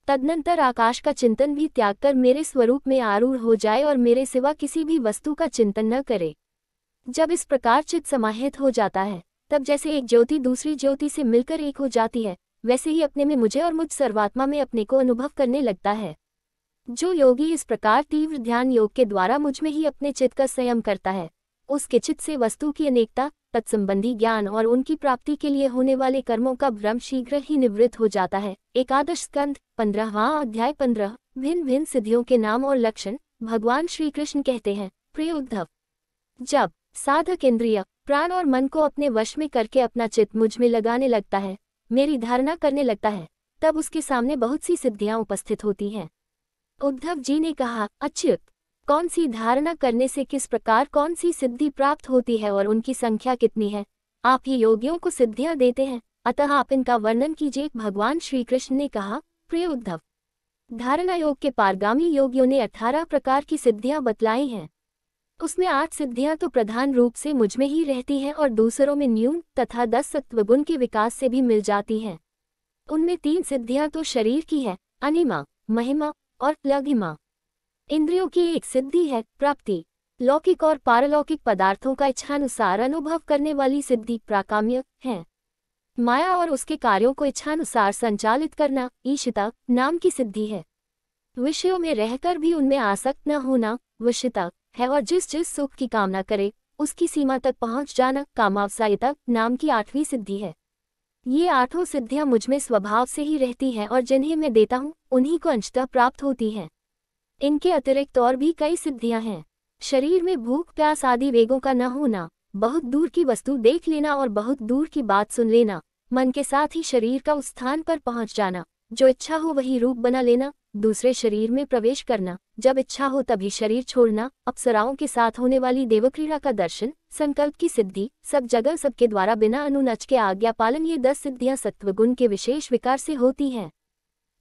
A: तदनंतर आकाश का चिंतन भी त्याग कर मेरे स्वरूप में आरूढ़ हो जाए और मेरे सिवा किसी भी वस्तु का चिंतन न करे। जब इस प्रकार चित्त समाहित हो जाता है, तब जैसे एक ज्योति दूसरी ज्योति से मिलकर एक हो जाती है, वैसे ही अपने में मुझे और मुझ सर्वात्मा में अपने को अनुभव करने लगता है। जो योगी इस प्रकार तीव्र ध्यान योग के द्वारा मुझमें ही अपने चित्त का संयम करता है, उसके चित्त से वस्तु की अनेकता, तत्संबंधी ज्ञान और उनकी प्राप्ति के लिए होने वाले कर्मों का भ्रम शीघ्र ही निवृत्त हो जाता है। एकादश स्कंद 15वां अध्याय 15। भिन्न भिन्न सिद्धियों के नाम और लक्षण। भगवान श्री कृष्ण कहते हैं, प्रिय उद्धव, जब साधक इंद्रिय, प्राण और मन को अपने वश में करके अपना चित्त मुझ में लगाने लगता है, मेरी धारणा करने लगता है, तब उसके सामने बहुत सी सिद्धियां उपस्थित होती हैं। उद्धव जी ने कहा, अच्युत, कौन सी धारणा करने से किस प्रकार कौन सी सिद्धि प्राप्त होती है और उनकी संख्या कितनी है? आप ही योगियों को सिद्धियां देते हैं, अतः आप इनका वर्णन कीजिए। भगवान श्री कृष्ण ने कहा, प्रिय उद्धव, धारणा योग के पारगामी योगियों ने 18 प्रकार की सिद्धियां बतलाई हैं। उसमें 8 सिद्धियां तो प्रधान रूप से मुझमें ही रहती हैं और दूसरों में न्यून तथा 10 सत्वगुण के विकास से भी मिल जाती हैं। उनमें 3 सिद्धियां तो शरीर की है, अनिमा, महिमा और लघिमा। इंद्रियों की एक सिद्धि है प्राप्ति, लौकिक और पारलौकिक पदार्थों का इच्छानुसार अनुभव करने वाली सिद्धि प्राकाम्य है। माया और उसके कार्यों को इच्छानुसार संचालित करना ईशिता नाम की सिद्धि है। विषयों में रहकर भी उनमें आसक्त न होना वशिता है और जिस जिस सुख की कामना करे उसकी सीमा तक पहुंच जाना कामावसायिता नाम की 8वीं सिद्धि है। ये 8 सिद्धियां मुझमें स्वभाव से ही रहती हैं और जिन्हें मैं देता हूँ उन्हीं को अंशतः प्राप्त होती हैं। इनके अतिरिक्त और भी कई सिद्धियां हैं। शरीर में भूख प्यास आदि वेगों का न होना, बहुत दूर की वस्तु देख लेना और बहुत दूर की बात सुन लेना, मन के साथ ही शरीर का उस स्थान पर पहुंच जाना, जो इच्छा हो वही रूप बना लेना, दूसरे शरीर में प्रवेश करना, जब इच्छा हो तभी शरीर छोड़ना, अप्सराओं के साथ होने वाली देवक्रीड़ा का दर्शन, संकल्प की सिद्धि, सब जगह सबके द्वारा बिना अनुनच के आज्ञा पालन, ये 10 सिद्धियां सत्वगुण के विशेष विकार से होती हैं।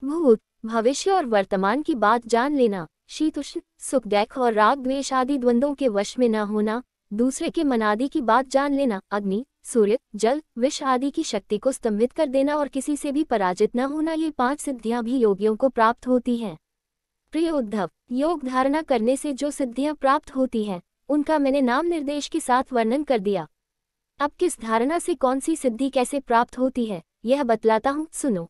A: भूत भविष्य और वर्तमान की बात जान लेना, शीतोष्ण सुख दुख और राग द्वेष आदि द्वंद्वों के वश में न होना, दूसरे के मन आदि की बात जान लेना, अग्नि सूर्य जल विष आदि की शक्ति को स्तंभित कर देना और किसी से भी पराजित न होना, ये 5 सिद्धियां भी योगियों को प्राप्त होती हैं। प्रिय उद्धव, योग धारणा करने से जो सिद्धियां प्राप्त होती हैं उनका मैंने नाम निर्देश के साथ वर्णन कर दिया। अब किस धारणा से कौन सी सिद्धि कैसे प्राप्त होती है यह बतलाता हूँ, सुनो।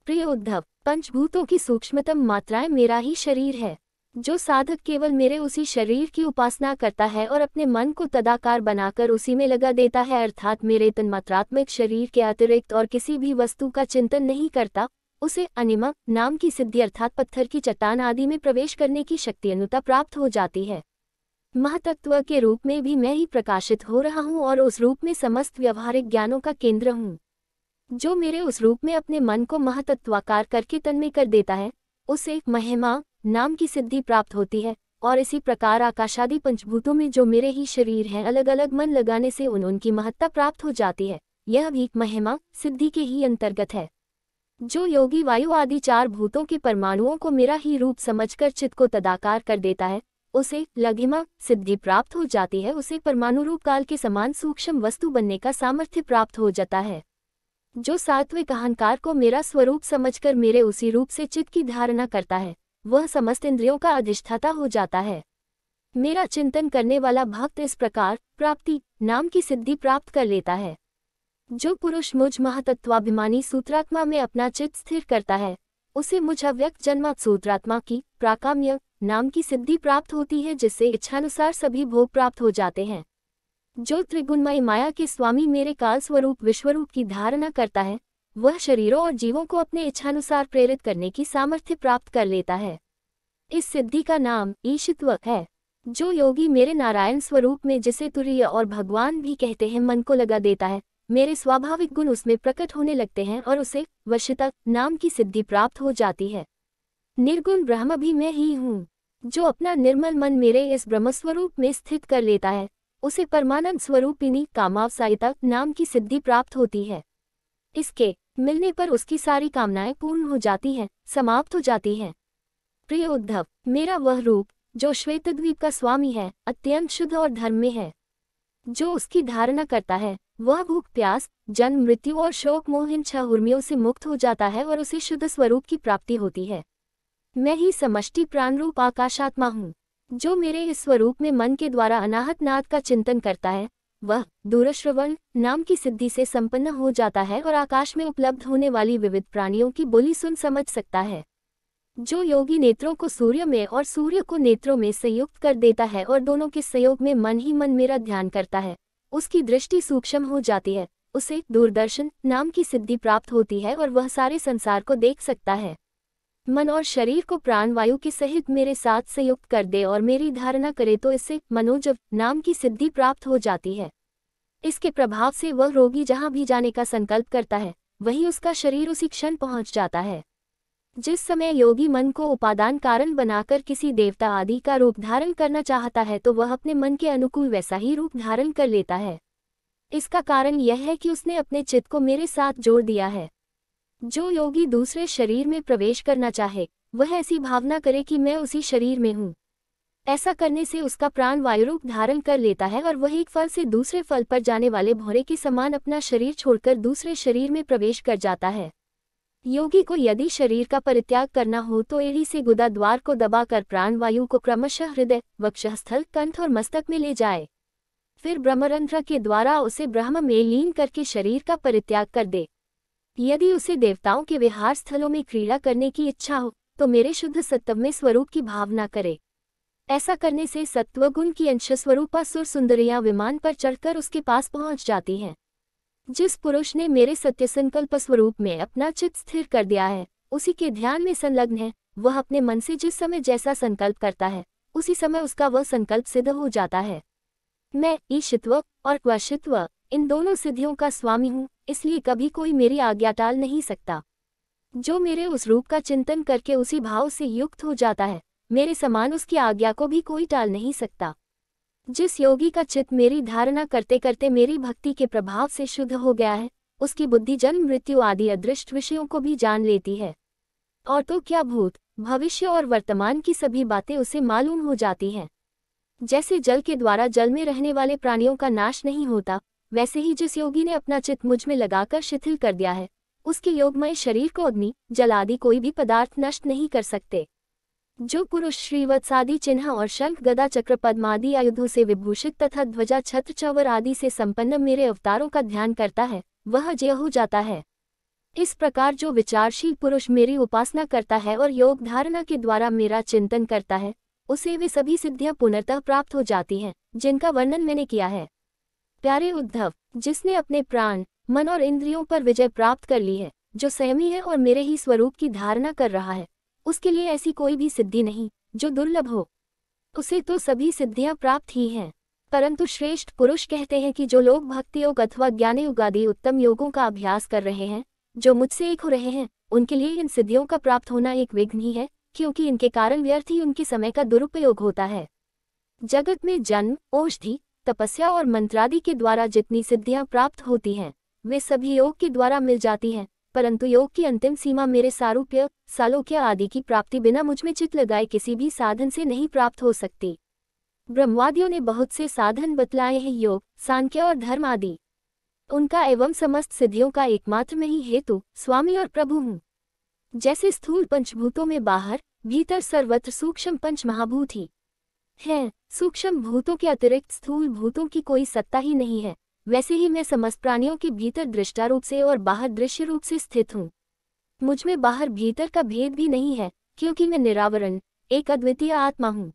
A: प्रिय उद्धव, पंचभूतों की सूक्ष्मतम मात्राएं मेरा ही शरीर है। जो साधक केवल मेरे उसी शरीर की उपासना करता है और अपने मन को तदाकार बनाकर उसी में लगा देता है, अर्थात मेरे तन्मात्रात्मक शरीर के अतिरिक्त और किसी भी वस्तु का चिंतन नहीं करता, उसे अनिमा नाम की सिद्धि अर्थात पत्थर की चट्टान आदि में प्रवेश करने की शक्ति अनुता प्राप्त हो जाती है। महतत्व के रूप में भी मैं ही प्रकाशित हो रहा हूँ और उस रूप में समस्त व्यवहारिक ज्ञानों का केंद्र हूँ। जो मेरे उस रूप में अपने मन को महतत्वाकार करके तन्मय कर देता है, उसे महिमा नाम की सिद्धि प्राप्त होती है। और इसी प्रकार आकाशादि पंचभूतों में जो मेरे ही शरीर हैं, अलग अलग मन लगाने से उनकी महत्ता प्राप्त हो जाती है। यह भी महिमा सिद्धि के ही अंतर्गत है। जो योगी वायु आदि 4 भूतों के परमाणुओं को मेरा ही रूप समझकर चित्त को तदाकार कर देता है, उसे लघिमा सिद्धि प्राप्त हो जाती है। उसे परमाणु रूप काल के समान सूक्ष्म वस्तु बनने का सामर्थ्य प्राप्त हो जाता है। जो सात्विक अहंकार को मेरा स्वरूप समझकर मेरे उसी रूप से चित्त की धारणा करता है, वह समस्त इंद्रियों का अधिष्ठाता हो जाता है। मेरा चिंतन करने वाला भक्त इस प्रकार प्राप्ति नाम की सिद्धि प्राप्त कर लेता है। जो पुरुष मुझ महतत्वाभिमानी सूत्रात्मा में अपना चित्त स्थिर करता है, उसे मुझ अव्यक्त जन्मात् सूत्रात्मा की प्राकाम्य नाम की सिद्धि प्राप्त होती है, जिससे इच्छानुसार सभी भोग प्राप्त हो जाते हैं। जो त्रिगुणमयी माया के स्वामी मेरे काल स्वरूप विश्वरूप की धारणा करता है, वह शरीरों और जीवों को अपने इच्छानुसार प्रेरित करने की सामर्थ्य प्राप्त कर लेता है। इस सिद्धि का नाम ईशित्व है। जो योगी मेरे नारायण स्वरूप में, जिसे तुरीय और भगवान भी कहते हैं, मन को लगा देता है, मेरे स्वाभाविक गुण उसमें प्रकट होने लगते हैं और उसे वशिता नाम की सिद्धि प्राप्त हो जाती है। निर्गुण ब्रह्म भी मैं ही हूँ। जो अपना निर्मल मन मेरे इस ब्रह्मस्वरूप में स्थित कर लेता है, उसे परमानंद स्वरूपिणी कामावसायिता नाम की सिद्धि प्राप्त होती है। इसके मिलने पर उसकी सारी कामनाएं पूर्ण हो जाती हैं, समाप्त हो जाती हैं। प्रिय उद्धव, मेरा वह रूप जो श्वेतद्वीप का स्वामी है, अत्यंत शुद्ध और धर्म में है। जो उसकी धारणा करता है, वह भूख प्यास, जन्म मृत्यु और शोक मोह इन 6 उर्मियों से मुक्त हो जाता है और उसे शुद्ध स्वरूप की प्राप्ति होती है। मैं ही समष्टि प्राणरूप आकाशात्मा हूँ। जो मेरे इस स्वरूप में मन के द्वारा अनाहत नाद का चिंतन करता है, वह दूरश्रवण नाम की सिद्धि से संपन्न हो जाता है और आकाश में उपलब्ध होने वाली विविध प्राणियों की बोली सुन समझ सकता है। जो योगी नेत्रों को सूर्य में और सूर्य को नेत्रों में संयुक्त कर देता है और दोनों के संयोग में मन ही मन मेरा ध्यान करता है, उसकी दृष्टि सूक्ष्म हो जाती है, उसे दूरदर्शन नाम की सिद्धि प्राप्त होती है और वह सारे संसार को देख सकता है। मन और शरीर को प्राणवायु के सहित मेरे साथ संयुक्त कर दे और मेरी धारणा करे तो इससे मनोजव नाम की सिद्धि प्राप्त हो जाती है। इसके प्रभाव से वह रोगी जहाँ भी जाने का संकल्प करता है, वहीं उसका शरीर उसी क्षण पहुँच जाता है। जिस समय योगी मन को उपादान कारण बनाकर किसी देवता आदि का रूप धारण करना चाहता है, तो वह अपने मन के अनुकूल वैसा ही रूप धारण कर लेता है। इसका कारण यह है कि उसने अपने चित्त को मेरे साथ जोड़ दिया है। जो योगी दूसरे शरीर में प्रवेश करना चाहे, वह ऐसी भावना करे कि मैं उसी शरीर में हूँ। ऐसा करने से उसका प्राण वायु रूप धारण कर लेता है और वह एक फल से दूसरे फल पर जाने वाले भौरे के समान अपना शरीर छोड़कर दूसरे शरीर में प्रवेश कर जाता है। योगी को यदि शरीर का परित्याग करना हो तो एड़ी से गुदा द्वार को दबाकर प्राणवायु को क्रमशः हृदय, वक्षस्थल, कंठ और मस्तक में ले जाए। फिर ब्रह्मरंध्र के द्वारा उसे ब्रह्म में लीन करके शरीर का परित्याग कर दे। यदि उसे देवताओं के विहार स्थलों में क्रीड़ा करने की इच्छा हो तो मेरे शुद्ध सत्वमय स्वरूप की भावना करे। ऐसा करने से सत्वगुण की अंश स्वरूपा सुर सुंदरियां विमान पर चढ़कर उसके पास पहुंच जाती हैं। जिस पुरुष ने मेरे सत्य संकल्प स्वरूप में अपना चित्त स्थिर कर दिया है, उसी के ध्यान में संलग्न है, वह अपने मन से जिस समय जैसा संकल्प करता है, उसी समय उसका वह संकल्प सिद्ध हो जाता है। मैं ईशित्व और वशित्व इन दोनों सिद्धियों का स्वामी हूँ, इसलिए कभी कोई मेरी आज्ञा टाल नहीं सकता। जो मेरे उस रूप का चिंतन करके उसी भाव से युक्त हो जाता है, मेरे समान उसकी आज्ञा को भी कोई टाल नहीं सकता। जिस योगी का चित्त मेरी धारणा करते करते मेरी भक्ति के प्रभाव से शुद्ध हो गया है, उसकी बुद्धि जन्म मृत्यु आदि अदृष्ट विषयों को भी जान लेती है। और तो क्या भूत, भविष्य और वर्तमान की सभी बातें उसे मालूम हो जाती हैं। जैसे जल के द्वारा जल में रहने वाले प्राणियों का नाश नहीं होता, वैसे ही जिस योगी ने अपना चित्त मुझ में लगाकर शिथिल कर दिया है, उसके योगमय शरीर को अग्नि, जल आदि कोई भी पदार्थ नष्ट नहीं कर सकते। जो पुरुष श्रीवत्सादि चिन्ह और शंख गदा चक्र पद्मादि आयुधों से विभूषित तथा ध्वजा छत्र चवर आदि से संपन्न मेरे अवतारों का ध्यान करता है, वह जय हो जाता है। इस प्रकार जो विचारशील पुरुष मेरी उपासना करता है और योग धारणा के द्वारा मेरा चिंतन करता है, उसे वे सभी सिद्धियां पुनर्तः प्राप्त हो जाती हैं, जिनका वर्णन मैंने किया है। प्यारे उद्धव, जिसने अपने प्राण, मन और इंद्रियों पर विजय प्राप्त कर ली है, जो संयमी है और मेरे ही स्वरूप की धारणा कर रहा है, उसके लिए ऐसी कोई भी सिद्धि नहीं जो दुर्लभ हो। उसे तो सभी सिद्धियां प्राप्त ही हैं, परंतु श्रेष्ठ पुरुष कहते हैं कि जो लोग भक्ति योग अथवा ज्ञान योग आदि उत्तम योगों का अभ्यास कर रहे हैं, जो मुझसे एक हो रहे हैं, उनके लिए इन सिद्धियों का प्राप्त होना एक विघ्न ही है, क्योंकि इनके कारण व्यर्थ ही उनके समय का दुरुपयोग होता है। जगत में जन्म, औषधि, तपस्या और मंत्रादि के द्वारा जितनी सिद्धियां प्राप्त होती हैं, वे सभी योग के द्वारा मिल जाती हैं, परंतु योग की अंतिम सीमा मेरे सारूप्य, सालोक्य आदि की प्राप्ति बिना मुझमें चित्त लगाए किसी भी साधन से नहीं प्राप्त हो सकती। ब्रह्मवादियों ने बहुत से साधन बतलाए हैं, योग, सांख्य और धर्म आदि। उनका एवं समस्त सिद्धियों का एकमात्र मैं ही हेतु, स्वामी और प्रभु हूँ। जैसे स्थूल पंचभूतों में बाहर, भीतर सर्वत्र सूक्ष्म पंच महाभूत ही हैं, सूक्ष्म भूतों के अतिरिक्त स्थूल भूतों की कोई सत्ता ही नहीं है, वैसे ही मैं समस्त प्राणियों के भीतर दृष्टा रूप से और बाहर दृश्य रूप से स्थित हूँ। मुझमें बाहर भीतर का भेद भी नहीं है, क्योंकि मैं निरावरण, एक अद्वितीय आत्मा हूँ।